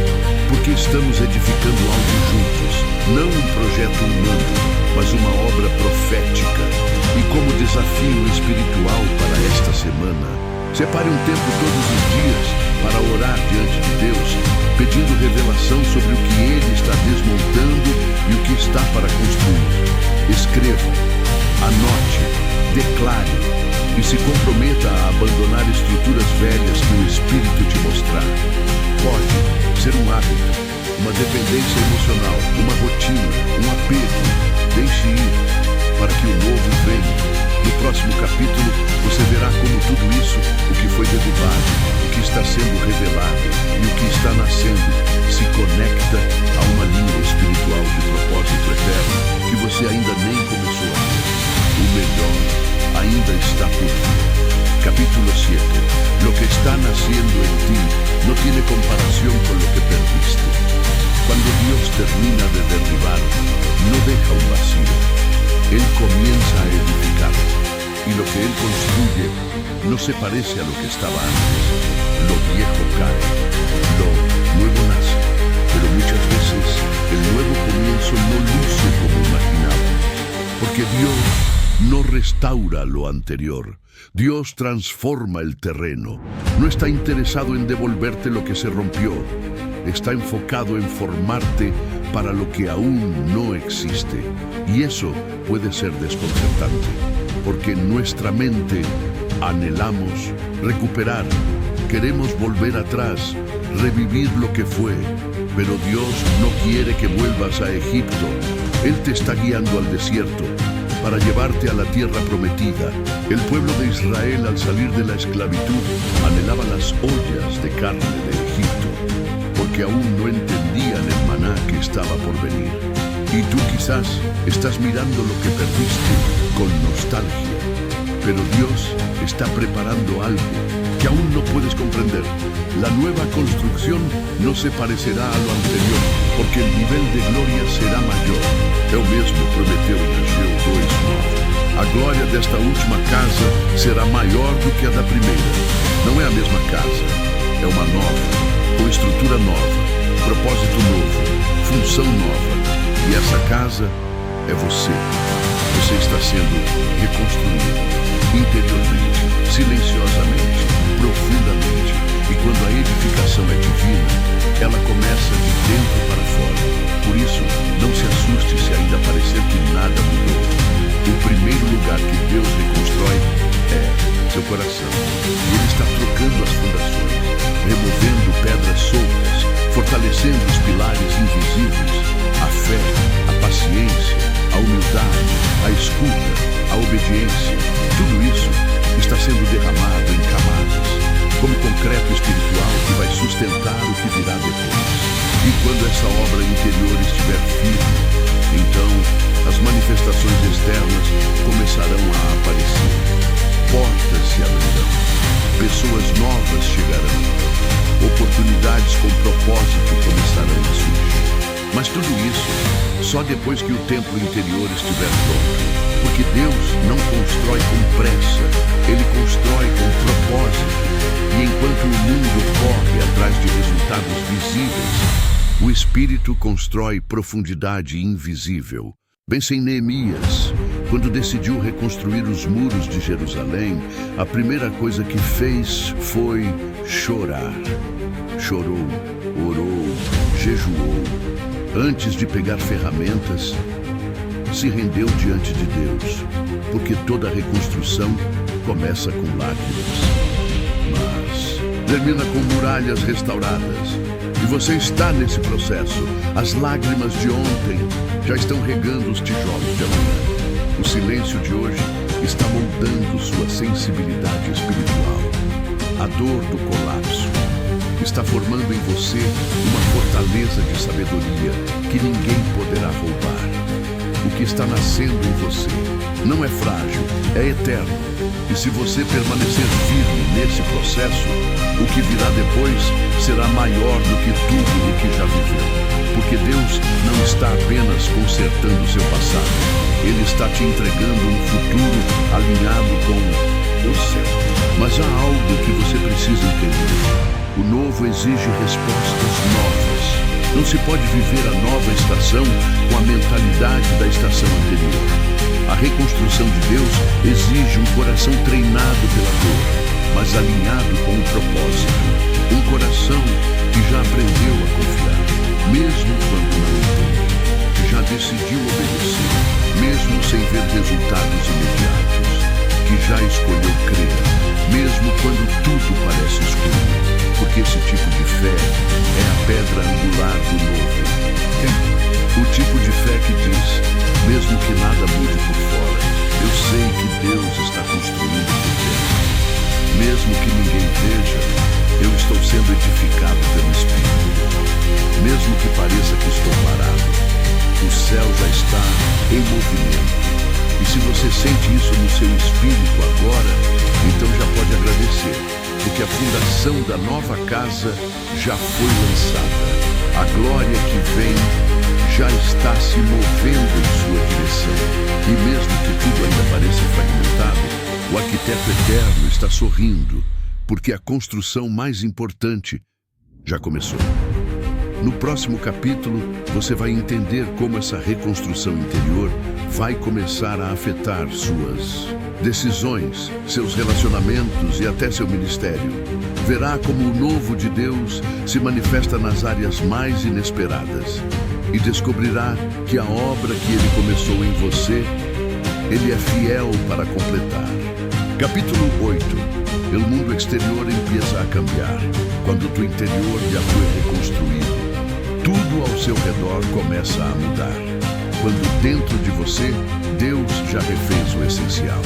porque estamos edificando algo juntos, não um projeto humano, mas uma obra profética. E como desafio espiritual para esta semana, separe um tempo todos os dias para orar diante de Deus, pedindo revelação sobre o que Ele está desmontando e o que está para construir. Escreva, anote, declare e se comprometa a abandonar estruturas velhas que o Espírito te mostrar. Pode ser um hábito, uma dependência emocional, uma rotina, um apego. Deixe ir para que o novo venha. No próximo capítulo, você verá como tudo isso, o que foi derrubado, o que está sendo revelado e o que está nascendo, se conecta a uma linha espiritual de propósito eterno que você ainda nem começou a ver. O melhor ainda está por vir. Capítulo 7. Lo que está naciendo en ti no tiene comparación con lo que perdiste. Cuando Dios termina de derribar, no deja un vacío. Él comienza a edificar. Y lo que Él construye no se parece a lo que estaba antes. Lo viejo cae, lo nuevo nace. Pero muchas veces el nuevo comienzo no luce como imaginaba. Porque Dios no restaura lo anterior. Dios transforma el terreno. No está interesado en devolverte lo que se rompió. Está enfocado en formarte para lo que aún no existe. Y eso puede ser desconcertante, porque en nuestra mente anhelamos recuperar, queremos volver atrás, revivir lo que fue. Pero Dios no quiere que vuelvas a Egipto. Él te está guiando al desierto para llevarte a la tierra prometida. El pueblo de Israel, al salir de la esclavitud, anhelaba las ollas de carne de Egipto, porque aún no entendían el maná que estaba por venir. Y tú quizás estás mirando lo que perdiste con nostalgia, pero Dios está preparando algo que aún no puedes comprender. La nueva construcción no se parecerá a lo anterior, porque el nivel de gloria será mayor. Eu mesmo prometeu em Ageu 2:9. A glória desta última casa será maior do que a da primeira. Não é a mesma casa, é uma nova, com estrutura nova, propósito novo, função nova. E essa casa é você. Você está sendo reconstruído, interiormente, silenciosamente, profundamente. E quando a edificação é divina, ela começa de dentro para fora. Por isso, não se assuste se ainda parecer que nada mudou. O primeiro lugar que Deus reconstrói coração. E Ele está trocando as fundações, removendo pedras soltas, fortalecendo os pilares invisíveis, a fé, a paciência, a humildade, a escuta, a obediência. Tudo isso está sendo derramado em camadas, como concreto espiritual que vai sustentar o que virá depois. E quando essa obra interior estiver firme, então as manifestações externas começarão a aparecer. Portas se abrirão, pessoas novas chegarão, oportunidades com propósito começarão a surgir. Mas tudo isso só depois que o templo interior estiver pronto. Porque Deus não constrói com pressa, Ele constrói com propósito. E enquanto o mundo corre atrás de resultados visíveis, o Espírito constrói profundidade invisível. Pense em Neemias. Quando decidiu reconstruir os muros de Jerusalém, a primeira coisa que fez foi chorar. Chorou, orou, jejuou. Antes de pegar ferramentas, se rendeu diante de Deus, porque toda reconstrução começa com lágrimas. Mas termina com muralhas restauradas. E você está nesse processo. As lágrimas de ontem já estão regando os tijolos de amanhã. O silêncio de hoje está moldando sua sensibilidade espiritual. A dor do colapso está formando em você uma fortaleza de sabedoria que ninguém poderá roubar. O que está nascendo em você não é frágil, é eterno. E se você permanecer firme nesse processo, o que virá depois será maior do que tudo o que já viveu. Porque Deus não está apenas consertando o seu passado, Ele está te entregando um futuro alinhado com o seu. Mas há algo que você precisa entender. O novo exige respostas novas. Não se pode viver a nova estação com a mentalidade da estação anterior. A reconstrução de Deus exige um coração treinado pela dor, mas alinhado com o propósito. Um coração que já aprendeu a confiar, mesmo quando não entende. Que já decidiu obedecer, mesmo sem ver resultados imediatos. Que já escolheu crer, mesmo quando tudo parece escuro. Porque esse tipo de fé é a pedra angular do novo. O tipo de fé que diz, mesmo que nada mude por fora, eu sei que Deus está construindo por dentro. Mesmo que ninguém veja, eu estou sendo edificado pelo Espírito. Mesmo que pareça que estou parado, o céu já está em movimento. E se você sente isso no seu espírito agora, então já pode agradecer, porque a fundação da nova casa já foi lançada. A glória que vem já está se movendo em sua direção. E mesmo que tudo ainda pareça fragmentado, o arquiteto eterno está sorrindo, porque a construção mais importante já começou. No próximo capítulo, você vai entender como essa reconstrução interior vai começar a afetar suas decisões, seus relacionamentos e até seu ministério. Verá como o novo de Deus se manifesta nas áreas mais inesperadas e descobrirá que a obra que Ele começou em você, Ele é fiel para completar. Capítulo 8. O mundo exterior empieza a cambiar quando o interior já foi reconstruído. Tudo ao seu redor começa a mudar. Quando dentro de você, Deus já refez o essencial.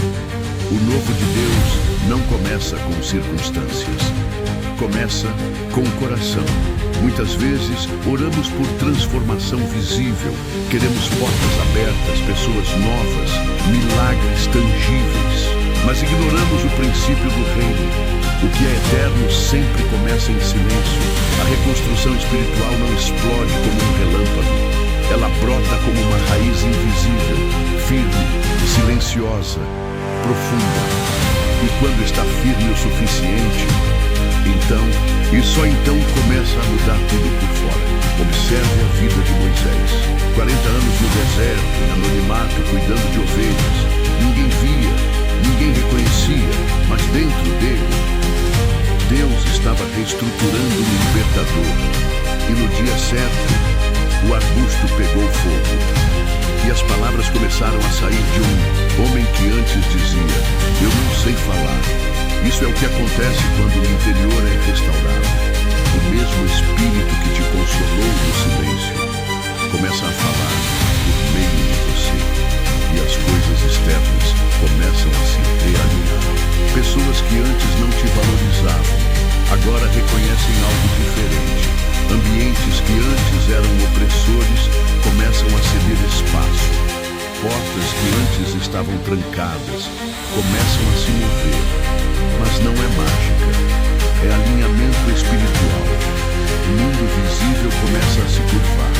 O novo de Deus não começa com circunstâncias. Começa com o coração. Muitas vezes, oramos por transformação visível. Queremos portas abertas, pessoas novas, milagres tangíveis. Mas ignoramos o princípio do reino. O que é eterno sempre começa em silêncio. A reconstrução espiritual não explode como um relâmpago. Ela brota como uma raiz invisível, firme, silenciosa, profunda. E quando está firme o suficiente, então, e só então começa a mudar tudo por fora. Observe a vida de Moisés. 40 anos no deserto, em anonimato, cuidando de ovelhas. Ninguém via, ninguém reconhecia, mas dentro dele, Deus estava reestruturando o libertador. E no dia certo, o arbusto pegou fogo. E as palavras começaram a sair de um homem que antes dizia, eu não sei falar, Isso é o que acontece quando o interior é restaurado. O mesmo Espírito que te consolou no silêncio começa a falar por meio de você. E as coisas externas começam a se realinhar. Pessoas que antes não te valorizavam, agora reconhecem algo diferente. Ambientes que antes eram opressores começam a ceder espaço. Portas que antes estavam trancadas começam a se mover. Mas não é mágica, é alinhamento espiritual. O mundo visível começa a se curvar.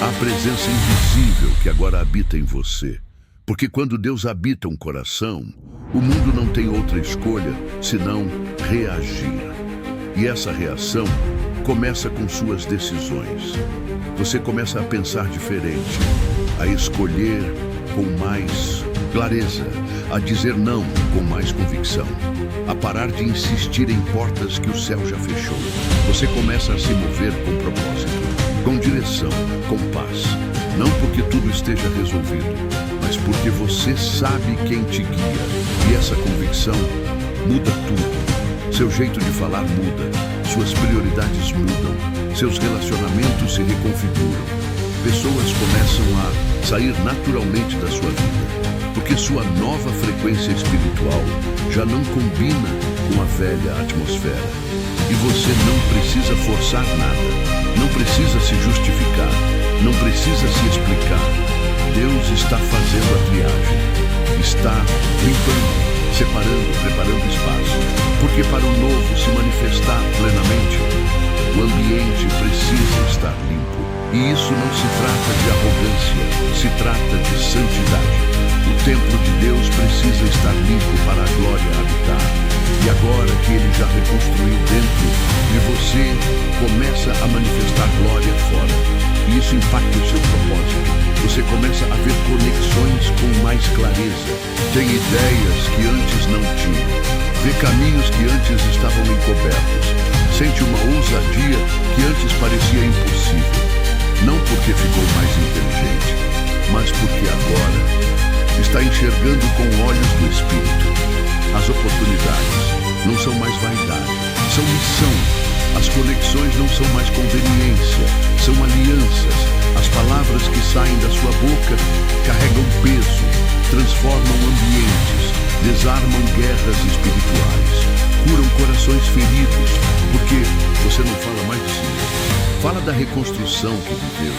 Há presença invisível que agora habita em você. Porque quando Deus habita um coração, o mundo não tem outra escolha senão reagir. E essa reação começa com suas decisões. Você começa a pensar diferente, a escolher com mais clareza, a dizer não com mais convicção, a parar de insistir em portas que o céu já fechou. Você começa a se mover com propósito, com direção, com paz. Não porque tudo esteja resolvido, mas porque você sabe quem te guia. E essa convicção muda tudo. Seu jeito de falar muda, suas prioridades mudam, seus relacionamentos se reconfiguram. Pessoas começam a sair naturalmente da sua vida, porque sua nova frequência espiritual já não combina com a velha atmosfera. E você não precisa forçar nada, não precisa se justificar, não precisa se explicar. Deus está fazendo a triagem, está limpando, separando, preparando espaço, porque para o novo se manifestar plenamente, o ambiente precisa estar limpo. E isso não se trata de arrogância, se trata de santidade. O templo de Deus precisa estar limpo para a glória habitar. E agora que Ele já reconstruiu dentro de você, começa a manifestar glória fora. E isso impacta o seu propósito. Você começa a ver conexões com mais clareza. Tem ideias que antes não tinha. Vê caminhos que antes estavam encobertos. Sente uma ousadia que antes parecia impossível. Não porque ficou mais inteligente, mas porque agora está enxergando com olhos do Espírito. As oportunidades não são mais vaidade, são missão. As conexões não são mais conveniência, são alianças. As palavras que saem da sua boca carregam peso, transformam ambientes, desarmam guerras espirituais, curam corações feridos, porque você não fala mais de si mesmo. Fala da reconstrução que viveu,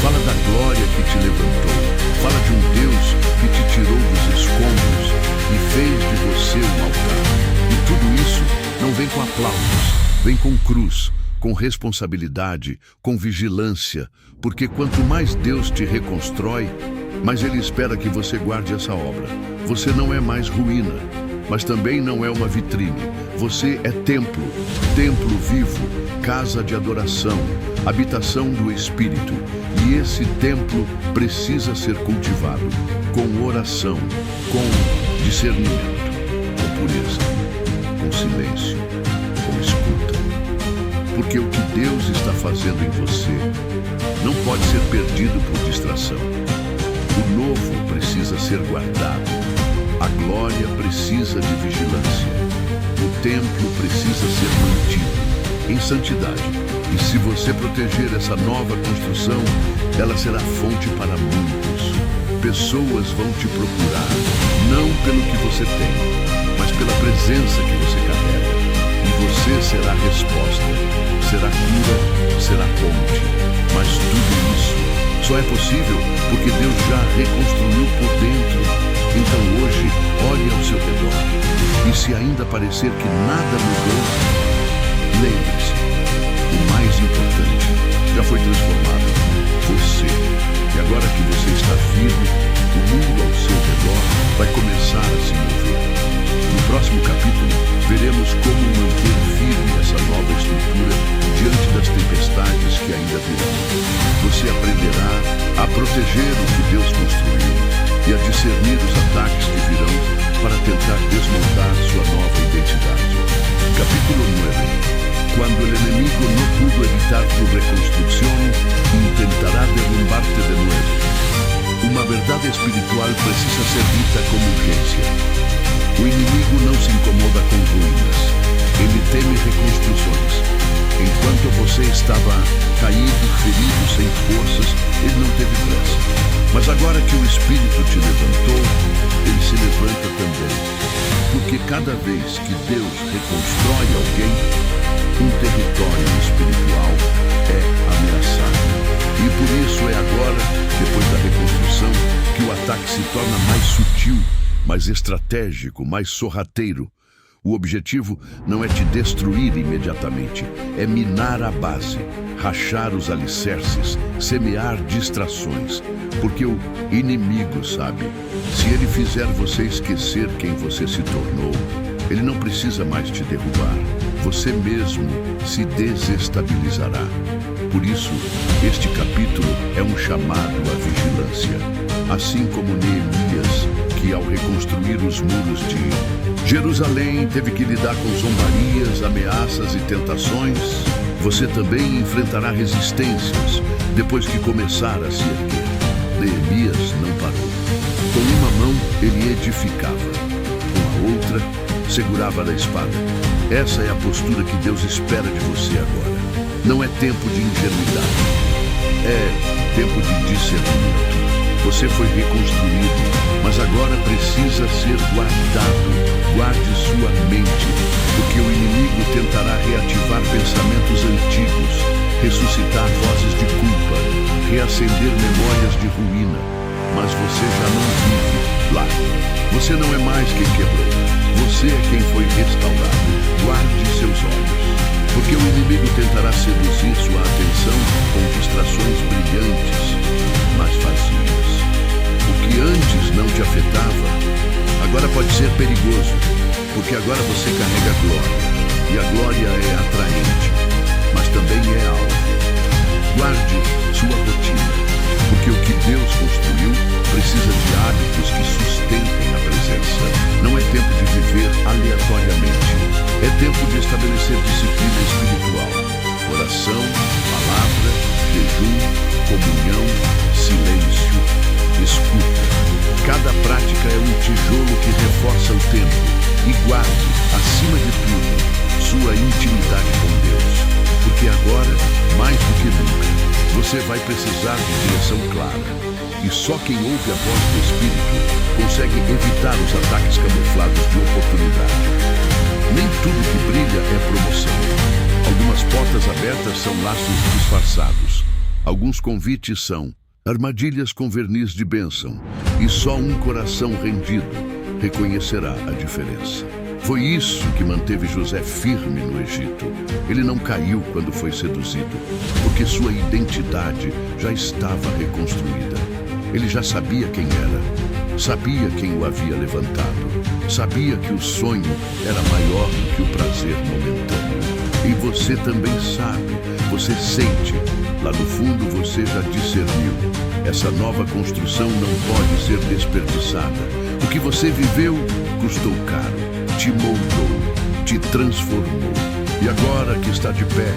fala da glória que te levantou, fala de um Deus que te tirou dos escombros e fez de você um altar. E tudo isso não vem com aplausos, vem com cruz, com responsabilidade, com vigilância, porque quanto mais Deus te reconstrói, mais Ele espera que você guarde essa obra. Você não é mais ruína, mas também não é uma vitrine. Você é templo, templo vivo, casa de adoração, habitação do Espírito. E esse templo precisa ser cultivado com oração, com discernimento, com pureza, com silêncio, com escuta. Porque o que Deus está fazendo em você não pode ser perdido por distração. O novo precisa ser guardado. A glória precisa de vigilância. O templo precisa ser mantido em santidade. E se você proteger essa nova construção, ela será fonte para muitos. Pessoas vão te procurar, não pelo que você tem, mas pela presença que você carrega. E você será a resposta, será cura, será ponte. Mas tudo isso só é possível porque Deus já reconstruiu por dentro. Então hoje, olhe ao seu redor. E se ainda parecer que nada mudou, lembre-se, o mais importante já foi transformado, você. E agora que você está firme, o mundo ao seu redor vai começar a se mover. No próximo capítulo, veremos como manter firme essa nova estrutura diante das tempestades que ainda virão. Você aprenderá a proteger o que Deus construiu e a discernir os ataques que virão para tentar desmontar sua nova identidade. Capítulo 9. Cuando el enemigo no pudo evitar tu reconstrucción, intentará derrumbarte de nuevo. Uma verdade espiritual precisa ser dita com urgência. O O inimigo não se incomoda com ruínas. Ele teme reconstruções. Enquanto você estava caído, ferido, sem forças, ele não teve pressa. Mas agora que o Espírito te levantou, ele se levanta também. Porque cada vez que Deus reconstrói alguém, um território espiritual é ameaçado. E por isso é agora, depois da reconstrução, que o ataque se torna mais sutil, mais estratégico, mais sorrateiro. O objetivo não é te destruir imediatamente, é minar a base, rachar os alicerces, semear distrações. Porque o inimigo sabe, se ele fizer você esquecer quem você se tornou, ele não precisa mais te derrubar. Você mesmo se desestabilizará. Por isso, este capítulo é um chamado à vigilância. Assim como Neemias, que ao reconstruir os muros de Jerusalém teve que lidar com zombarias, ameaças e tentações, você também enfrentará resistências depois que começar a se erguer. Neemias não parou. Com uma mão ele edificava, com a outra segurava na espada. Essa é a postura que Deus espera de você agora. Não é tempo de ingenuidade, é tempo de discernimento. Você foi reconstruído, mas agora precisa ser guardado. Guarde sua mente, porque o inimigo tentará reativar pensamentos antigos, ressuscitar vozes de culpa, reacender memórias de ruína. Mas você já não vive lá. Você não é mais quem quebrou. Você é quem foi restaurado. Guarde seus olhos, porque o inimigo tentará seduzir sua atenção com distrações brilhantes, mas vazias. O que antes não te afetava, agora pode ser perigoso, porque agora você carrega glória, e a glória é atraente, mas também é alvo. Guarde sua rotina, porque o que Deus construiu precisa de hábitos que sustentem a presença. Não é tempo de viver aleatoriamente, é tempo de estabelecer disciplina espiritual, oração, palavra, jejum, comunhão, silêncio, escuta. Cada prática é um tijolo que reforça o tempo e guarde, acima de tudo, sua intimidade com Deus. Porque agora, mais do que nunca, você vai precisar de direção clara. E só quem ouve a voz do Espírito consegue evitar os ataques camuflados de oportunidade. Nem tudo que brilha é promoção. Algumas portas abertas são laços disfarçados. Alguns convites são armadilhas com verniz de bênção. E só um coração rendido reconhecerá a diferença. Foi isso que manteve José firme no Egito. Ele não caiu quando foi seduzido, porque sua identidade já estava reconstruída. Ele já sabia quem era, sabia quem o havia levantado, sabia que o sonho era maior do que o prazer momentâneo. E você também sabe, você sente, lá no fundo você já discerniu. Essa nova construção não pode ser desperdiçada. O que você viveu custou caro. Te moldou, te transformou. E agora que está de pé,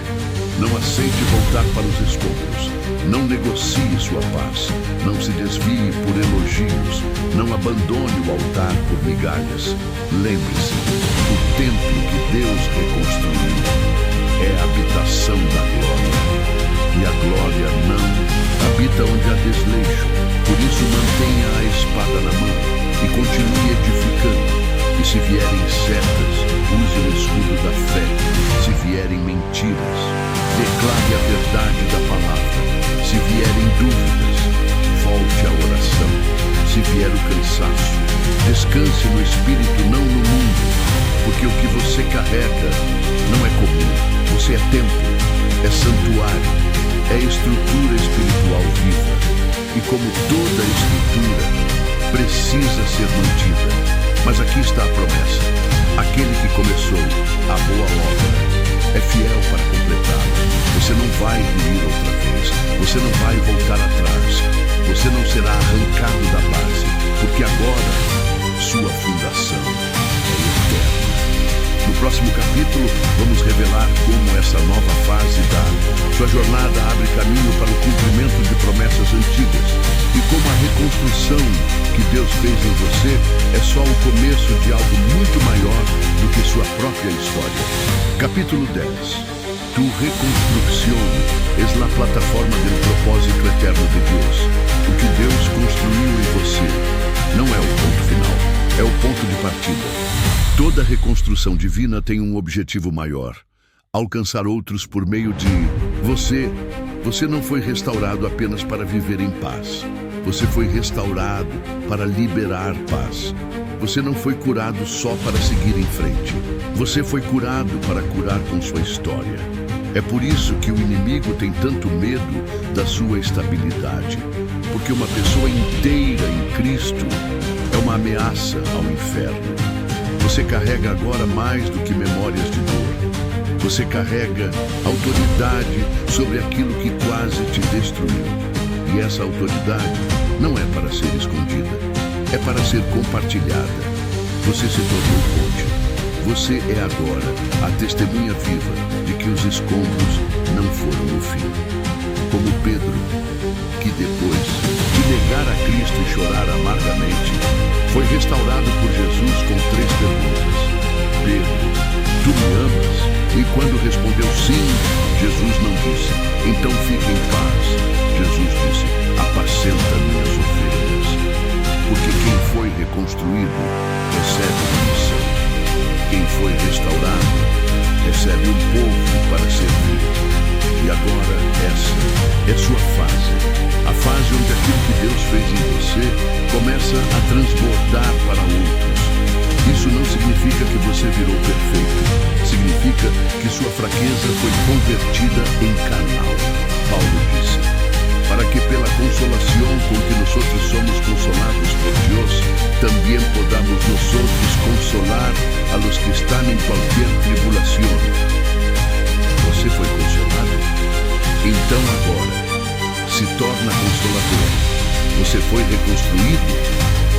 não aceite voltar para os escombros. Não negocie sua paz. Não se desvie por elogios. Não abandone o altar por migalhas. Lembre-se, o templo que Deus reconstruiu é a habitação da glória. E a glória não habita onde há desleixo. Por isso mantenha a espada na mão e continue edificando. E se vierem setas, use o escudo da fé. Se vierem mentiras, declare a verdade da palavra. Se vierem dúvidas, volte à oração. Se vier o cansaço, descanse no Espírito, não no mundo. Porque o que você carrega não é comum. Você é templo, é santuário, é estrutura espiritual viva. E como toda estrutura, precisa ser mantida. Mas aqui está a promessa. Aquele que começou a boa obra é fiel para completá-la. Você não vai ruir outra vez. Você não vai voltar atrás. Você não será arrancado da base, porque agora sua fundação é eterna. No próximo capítulo, vamos revelar como essa nova fase da Sua jornada abre caminho para o cumprimento de promessas antigas. E como a reconstrução que Deus fez em você é só o começo de algo muito maior do que sua própria história. Capítulo 10. Tu reconstrucción es la plataforma del propósito eterno de Deus. O que Deus construiu em você não é o ponto final, é o ponto de partida. Toda reconstrução divina tem um objetivo maior: alcançar outros por meio de você. Você não foi restaurado apenas para viver em paz. Você foi restaurado para liberar paz. Você não foi curado só para seguir em frente. Você foi curado para curar com sua história. É por isso que o inimigo tem tanto medo da sua estabilidade. Porque uma pessoa inteira em Cristo é uma ameaça ao inferno. Você carrega agora mais do que memórias de dor. Você carrega autoridade sobre aquilo que quase te destruiu. E essa autoridade não é para ser escondida, é para ser compartilhada. Você se tornou ponte. Você é agora a testemunha viva de que os escombros não foram o fim. Como Pedro, que depois de negar a Cristo e chorar amargamente, foi restaurado por Jesus com 3 perguntas. Pedro, tu me amas? E quando respondeu sim, Jesus não disse, então fique em paz. Jesus disse, apacenta minhas ovelhas. Porque quem foi reconstruído recebe missão. Quem foi restaurado recebe um povo para servir. E agora essa é sua fase. A fase onde aquilo que Deus fez em você começa a transbordar para outros. Isso não significa que você virou perfeito. Significa que sua fraqueza foi convertida em canal. Paulo disse, para que pela consolação com que nós somos consolados por Deus, também podamos nós consolar a los que estão em qualquer tribulação. Você foi consolado? Então agora, se torna consolador. Você foi reconstruído?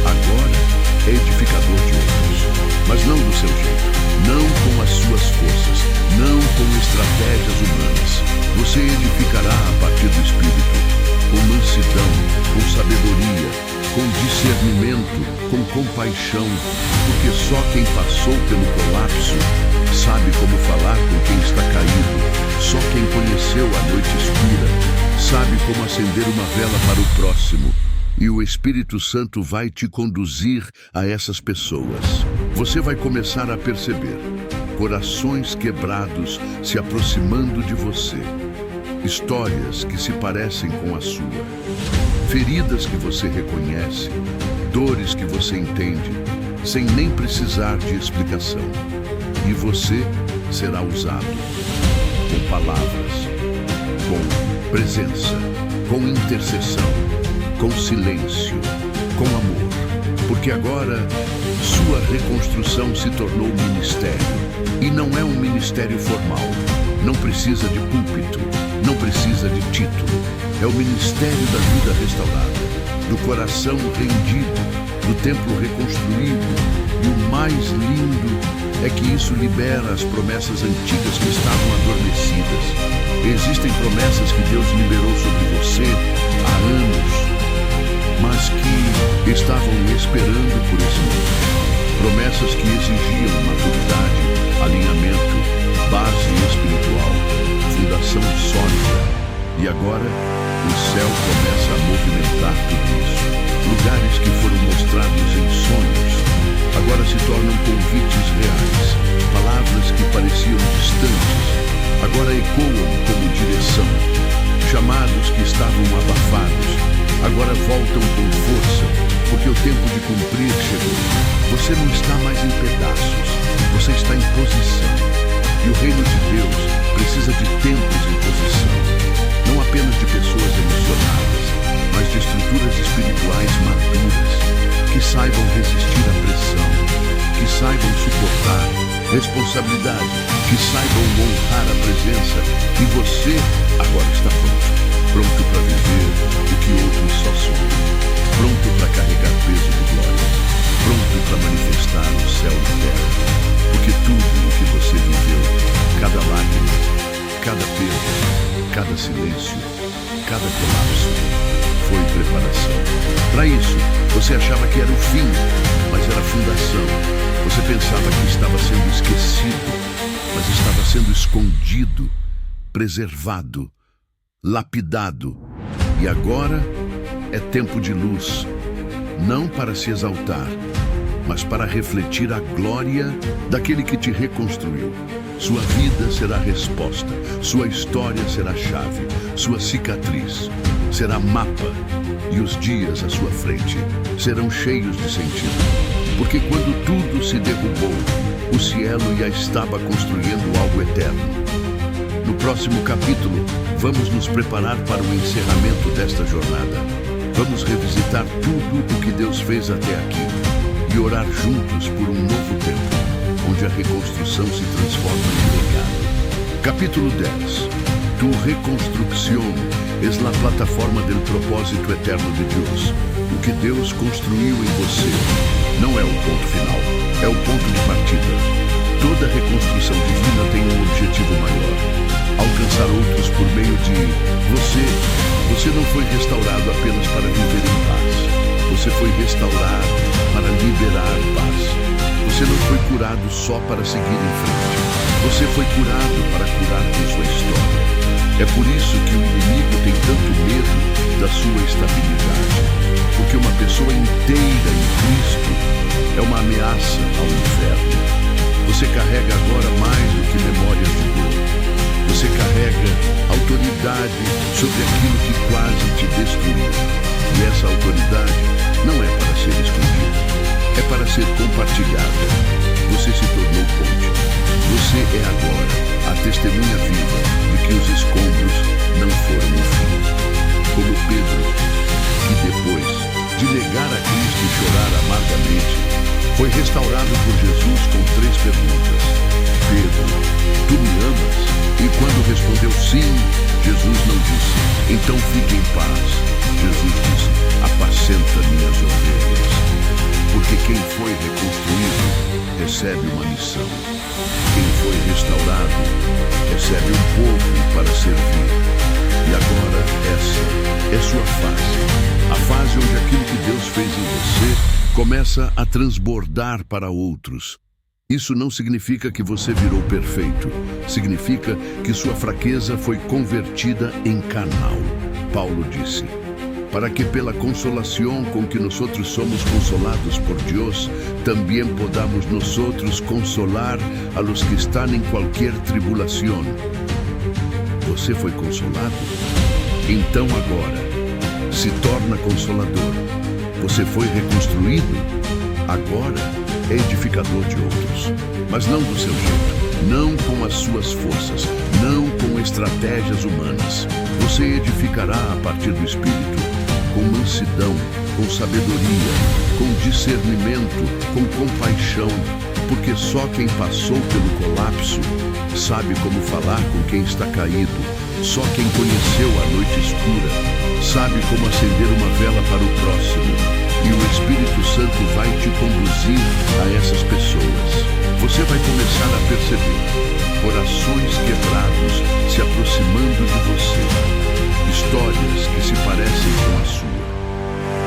Agora é edificador de outros. Mas não do seu jeito, não com as suas forças, não com estratégias humanas. Você edificará a partir do Espírito, com mansidão, com sabedoria, com discernimento, com compaixão, porque só quem passou pelo colapso sabe como falar com quem está caído. Só quem conheceu a noite escura sabe como acender uma vela para o próximo. E o Espírito Santo vai te conduzir a essas pessoas. Você vai começar a perceber corações quebrados se aproximando de você. Histórias que se parecem com a sua. Feridas que você reconhece. Dores que você entende, sem nem precisar de explicação. E você será usado com palavras, com presença, com intercessão, com silêncio, com amor, porque agora sua reconstrução se tornou ministério, e não é um ministério formal, não precisa de púlpito, não precisa de título, é o ministério da vida restaurada, do coração rendido, do templo reconstruído, e o mais lindo é que isso libera as promessas antigas que estavam adormecidas. Existem promessas que Deus liberou sobre você há anos, mas que estavam esperando por esse momento. Promessas que exigiam maturidade, alinhamento, base espiritual, fundação sólida. E agora, o céu começa a movimentar tudo isso. Lugares que foram mostrados em sonhos, agora se tornam convites reais. Palavras que pareciam distantes, agora ecoam como direção. Chamados que estavam abafados, agora voltam com força, porque o tempo de cumprir chegou. Você não está mais em pedaços, você está em posição. E o reino de Deus precisa de tempos em posição, não apenas de pessoas emocionadas, mas de estruturas espirituais maduras, que saibam resistir à pressão, que saibam suportar responsabilidade, que saibam honrar a presença. E você agora está pronto para viver o que outros só sonham, pronto para carregar peso de glória, pronto para manifestar o céu na terra, porque tudo o que você viveu, cada lágrima, cada perda, cada fim, mas era a fundação. Você pensava que estava sendo esquecido, mas estava sendo escondido, preservado, lapidado. E agora é tempo de luz, não para se exaltar, mas para refletir a glória daquele que te reconstruiu. Sua vida será a resposta, sua história será a chave, sua cicatriz será mapa, e os dias à sua frente serão cheios de sentido. Porque quando tudo se derrubou, o cielo já estava construindo algo eterno. No próximo capítulo, vamos nos preparar para o encerramento desta jornada. Vamos revisitar tudo o que Deus fez até aqui e orar juntos por um novo tempo, onde a reconstrução se transforma em legado. Capítulo 10. Tu reconstrucción es la plataforma del propósito eterno de Deus. O que Deus construiu em você não é o ponto final, é o ponto de partida. Toda reconstrução divina tem um objetivo maior: alcançar outros por meio de você. Você não foi restaurado apenas para viver em paz. Você foi restaurado para liberar paz. Você não foi curado só para seguir em frente. Você foi curado para curar com sua história. É por isso que o inimigo tem tanto medo da sua estabilidade. Porque uma pessoa inteira em Cristo é uma ameaça ao inferno. Você carrega agora mais do que memórias de dor. Você carrega autoridade sobre aquilo que quase te destruiu. E essa autoridade não é para ser escondida, é para ser compartilhada. Você se tornou ponte. Você é agora a testemunha viva de que os escombros não foram o fim. Como Pedro, que depois de negar a Cristo e chorar amargamente, foi restaurado por Jesus com 3 perguntas. Pedro, tu me amas? E quando respondeu sim, Jesus não disse, então fique em paz. Jesus disse, apacenta minhas ovelhas. Porque quem foi reconstruído recebe uma missão. Quem foi restaurado recebe um povo para servir. E agora essa é sua fase. A fase onde aquilo que Deus fez em você começa a transbordar para outros. Isso não significa que você virou perfeito. Significa que sua fraqueza foi convertida em canal. Paulo disse, para que pela consolação com que nosotros somos consolados por Deus, também podamos nosotros consolar a los que están em qualquer tribulação. Você foi consolado? Então agora, se torna consolador. Você foi reconstruído? Agora é edificador de outros, mas não do seu jeito, não com as suas forças, não com estratégias humanas. Você edificará a partir do Espírito, com mansidão, com sabedoria, com discernimento, com compaixão, porque só quem passou pelo colapso sabe como falar com quem está caído. Só quem conheceu a noite escura sabe como acender uma vela para o próximo. E o Espírito Santo vai te conduzir a essas pessoas. Você vai começar a perceber corações quebrados se aproximando de você. Histórias que se parecem com a sua.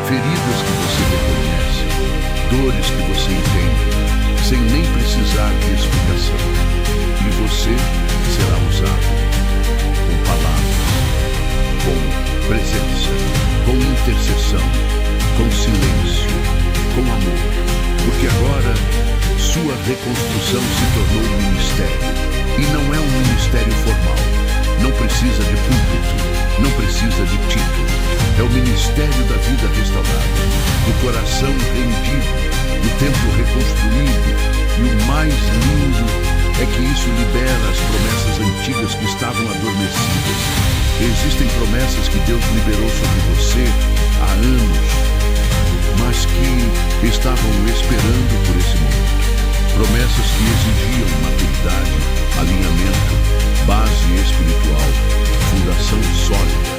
Feridas que você reconhece. Dores que você entende, sem nem precisar de explicação. E você será usado com palavras, com presença, com intercessão, com silêncio, com amor, porque agora sua reconstrução se tornou um ministério, e não é um ministério formal, não precisa de púlpito, não precisa de título, é o ministério da vida restaurada, do coração rendido, do tempo reconstruído, e o mais lindo é que isso libera as promessas antigas que estavam adormecidas. Existem promessas que Deus liberou sobre você há anos, mas que estavam esperando por esse momento. Promessas que exigiam maturidade, alinhamento, base espiritual, fundação sólida.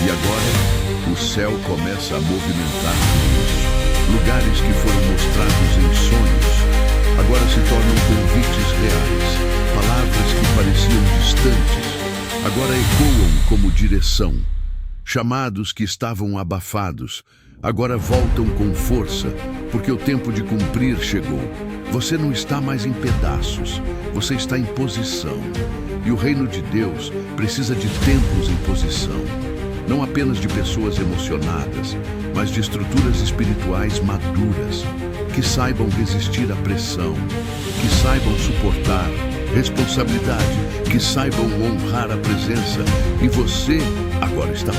E agora, o céu começa a movimentar tudo isso. Lugares que foram mostrados em sonhos, agora se tornam convites reais. Palavras que pareciam distantes, agora ecoam como direção. Chamados que estavam abafados, agora voltam com força, porque o tempo de cumprir chegou. Você não está mais em pedaços, você está em posição. E o reino de Deus precisa de templos em posição. Não apenas de pessoas emocionadas, mas de estruturas espirituais maduras, que saibam resistir à pressão, que saibam suportar responsabilidade, que saibam honrar a presença. E você agora está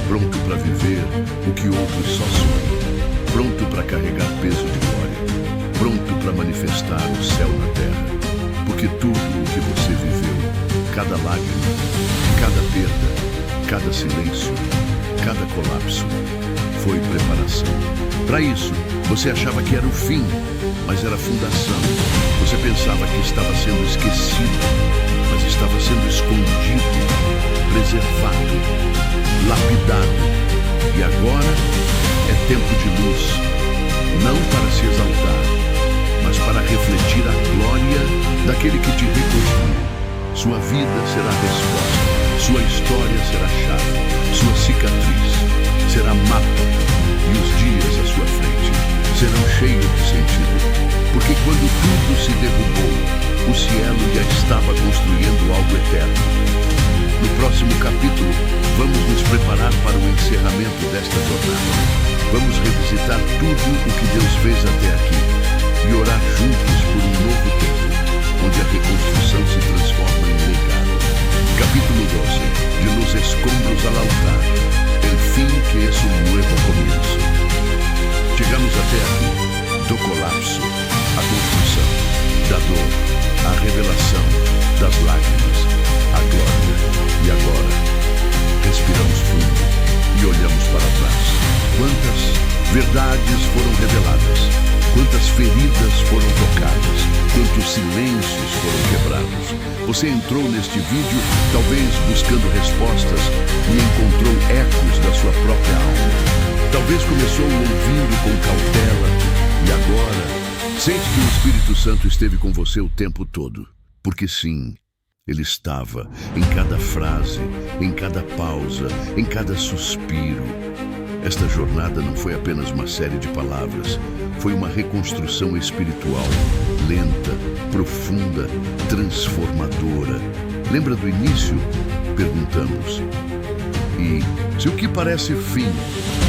pronto para viver o que outros só sonham, pronto para carregar peso de glória, pronto para manifestar o céu na terra, porque tudo o que você viveu, cada lágrima, cada perda, cada silêncio, cada colapso, foi preparação. Para isso, você achava que era o fim, mas era a fundação. Você pensava que estava sendo esquecido, mas estava sendo escondido, preservado, lapidado. E agora é tempo de luz, não para se exaltar, mas para refletir a glória daquele que te reconstruiu. Sua vida será a resposta. Sua história será chave, sua cicatriz será mapa, e os dias à sua frente serão cheios de sentido. Porque quando tudo se derrubou, o cielo já estava construindo algo eterno. No próximo capítulo, vamos nos preparar para o encerramento desta jornada. Vamos revisitar tudo o que Deus fez até aqui e orar juntos por um novo tempo, onde a reconstrução se transforma em legado. Capítulo 12. De los escombros al altar, el fin que es un nuevo comienzo. Chegamos até aqui, do colapso, à construção, da dor, à revelação, das lágrimas, à glória. E agora, respiramos fundo e olhamos para trás. Quantas verdades foram reveladas, quantas feridas foram tocadas, quantos silêncios foram quebrados. Você entrou neste vídeo, talvez buscando respostas, e encontrou ecos da sua própria alma. Talvez começou ouvindo com cautela, e agora sente que o Espírito Santo esteve com você o tempo todo. Porque sim, ele estava em cada frase, em cada pausa, em cada suspiro. Esta jornada não foi apenas uma série de palavras, foi uma reconstrução espiritual, lenta, profunda, transformadora. Lembra do início? Perguntamos. E se o que parece fim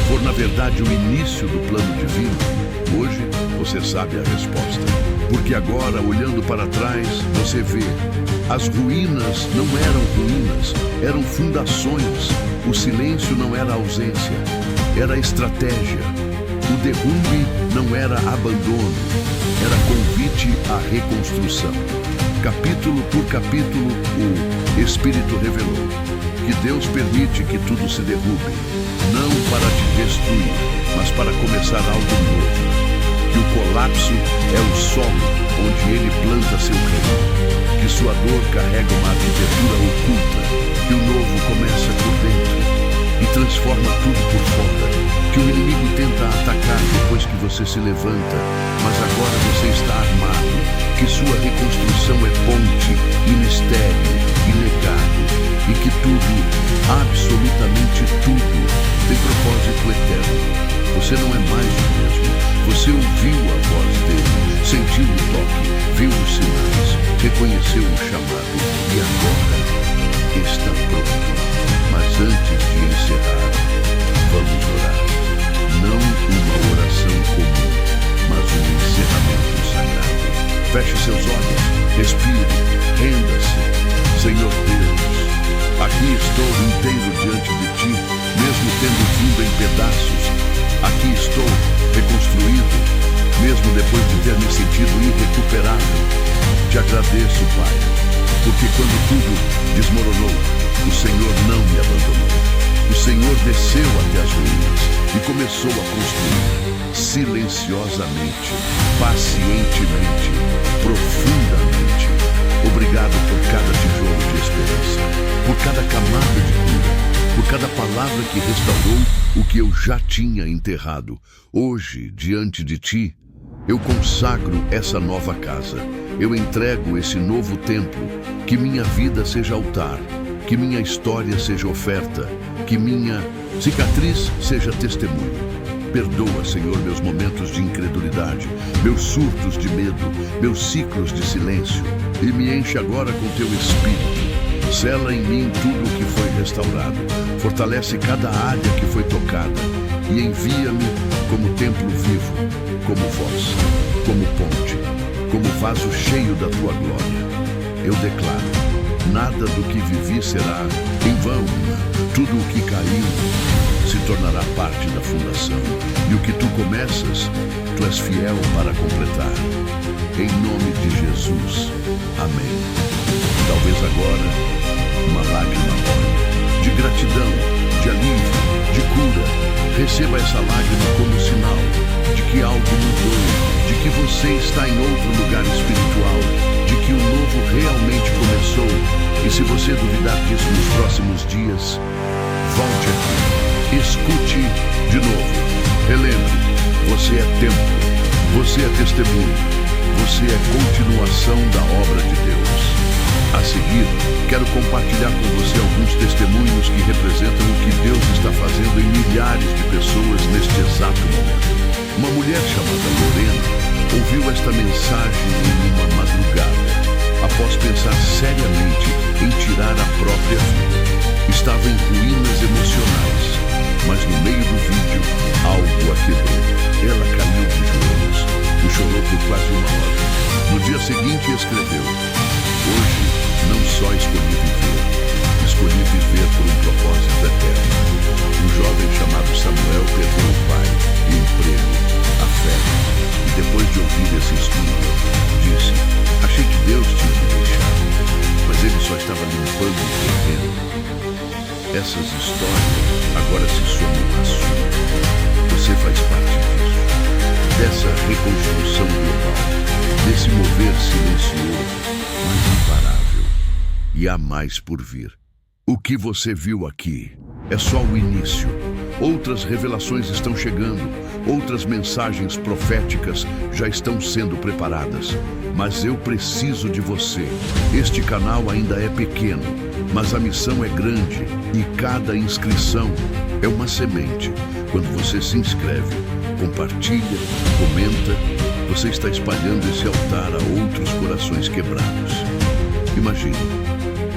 for na verdade o início do plano divino, hoje você sabe a resposta. Porque agora, olhando para trás, você vê, as ruínas não eram ruínas, eram fundações. O silêncio não era ausência, era estratégia. O derrube não era abandono, era convite à reconstrução. Capítulo por capítulo, o Espírito revelou que Deus permite que tudo se derrube, não para te destruir, mas para começar algo novo. Que o colapso é o solo onde Ele planta seu reino. Que sua dor carrega uma arquitetura oculta. Que o novo começa por dentro e transforma tudo por fora. Que o inimigo tenta atacar depois que você se levanta, mas agora você está armado. Que sua reconstrução é ponte, e mistério, e legado. E que tudo, absolutamente tudo, tem propósito eterno. Você não é mais o mesmo. Você ouviu a voz dele, sentiu o toque, viu os sinais, reconheceu o chamado e agora está pronto. Mas antes de encerrar, vamos orar. Não uma oração comum, mas um encerramento sagrado. Feche seus olhos, respire, renda-se. Senhor Deus, aqui estou inteiro diante de ti, mesmo tendo vindo em pedaços. Aqui estou, reconstruído, mesmo depois de ter me sentido irrecuperável. Te agradeço, Pai, porque quando tudo desmoronou, o Senhor não me abandonou. O Senhor desceu até as ruínas e começou a construir, silenciosamente, pacientemente, profundamente. Obrigado por cada tijolo de esperança, por cada camada de cura, por cada palavra que restaurou o que eu já tinha enterrado. Hoje, diante de ti, eu consagro essa nova casa. Eu entrego esse novo templo. Que minha vida seja altar, que minha história seja oferta, que minha cicatriz seja testemunho. Perdoa, Senhor, meus momentos de incredulidade, meus surtos de medo, meus ciclos de silêncio, e me enche agora com teu Espírito. Sela em mim tudo o que foi restaurado, fortalece cada área que foi tocada, e envia-me como templo vivo, como voz, como ponte, como vaso cheio da tua glória. Eu declaro, nada do que vivi será em vão. Tudo o que caiu se tornará parte da fundação. E o que tu começas, tu és fiel para completar. Em nome de Jesus. Amém. Talvez agora, uma lágrima molhe, de gratidão, de alívio, de cura. Receba essa lágrima como sinal de que algo mudou, de que você está em outro lugar espiritual, de que o novo realmente começou. E se você duvidar disso nos próximos dias, volte aqui, escute de novo, relembre, você é templo, você é testemunho, você é continuação da obra de Deus. A seguir, quero compartilhar com você alguns testemunhos que representam o que Deus está fazendo em milhares de pessoas neste exato momento. Uma mulher chamada Lorena ouviu esta mensagem em uma madrugada, após pensar seriamente em tirar a própria vida. Estava em ruínas emocionais, mas no meio do vídeo, algo a quebrou. Ela caiu de joelhos e chorou por quase uma hora. No dia seguinte, escreveu: hoje não só escolhi viver por um propósito eterno. Um jovem chamado Samuel perdeu o pai, o emprego, a fé. E depois de ouvir esse estudo, disse: achei que Deus tinha me deixado, mas ele só estava limpando o terreno. Essas histórias agora se somam à sua. Você faz parte disso, dessa reconstrução global, desse mover silencioso, mas imparável. E há mais por vir. O que você viu aqui é só o início. Outras revelações estão chegando, outras mensagens proféticas já estão sendo preparadas. Mas eu preciso de você. Este canal ainda é pequeno, mas a missão é grande e cada inscrição é uma semente. Quando você se inscreve, compartilha, comenta, você está espalhando esse altar a outros corações quebrados. Imagine,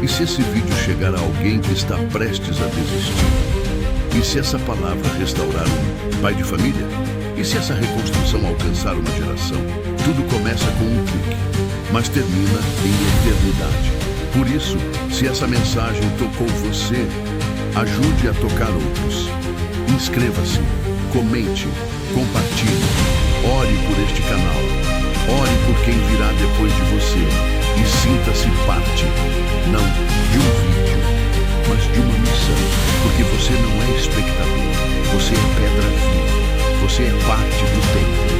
e se esse vídeo chegar a alguém que está prestes a desistir? E se essa palavra restaurar um pai de família? E se essa reconstrução alcançar uma geração? Tudo começa com um clique, mas termina em eternidade. Por isso, se essa mensagem tocou você, ajude a tocar outros. Inscreva-se, comente, compartilhe, ore por este canal, ore por quem virá depois de você e sinta-se parte, não de um vídeo, mas de uma missão, porque você não é espectador, você é pedra viva, você é parte do templo.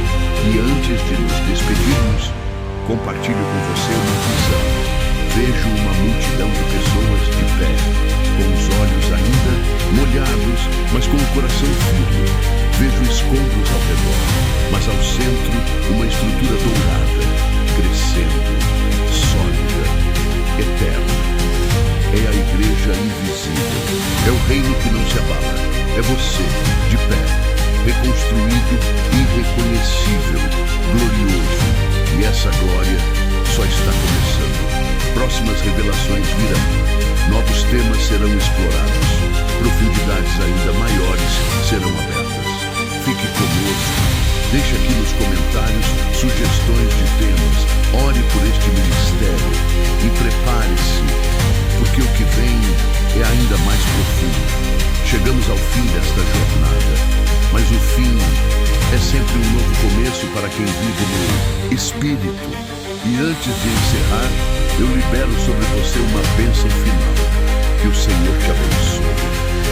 E antes de nos despedirmos, compartilho com você uma visão. Vejo uma multidão de pessoas de pé, com os olhos ainda molhados, mas com o coração firme. Vejo escombros ao redor, mas ao centro uma estrutura dourada, crescendo, sólida, eterna. É a igreja invisível, é o reino que não se abala, é você, de pé, reconstruído, irreconhecível, glorioso. E essa glória só está começando. Próximas revelações virão, novos temas serão explorados, profundidades ainda maiores serão abertas. Fique conosco, deixe aqui nos comentários sugestões de temas, ore por este ministério e prepare-se, porque o que vem é ainda mais profundo. Chegamos ao fim desta jornada, mas o fim é sempre um novo começo para quem vive no Espírito. E antes de encerrar, eu libero sobre você uma bênção final. Que o Senhor te abençoe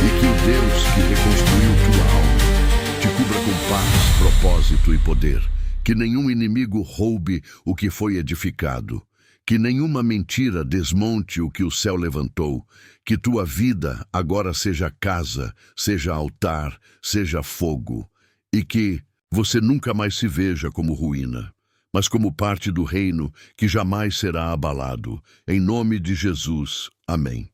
e que o Deus que reconstruiu tua alma te cubra com paz, propósito e poder. Que nenhum inimigo roube o que foi edificado. Que nenhuma mentira desmonte o que o céu levantou. Que tua vida agora seja casa, seja altar, seja fogo. E que você nunca mais se veja como ruína, mas como parte do reino que jamais será abalado. Em nome de Jesus. Amém.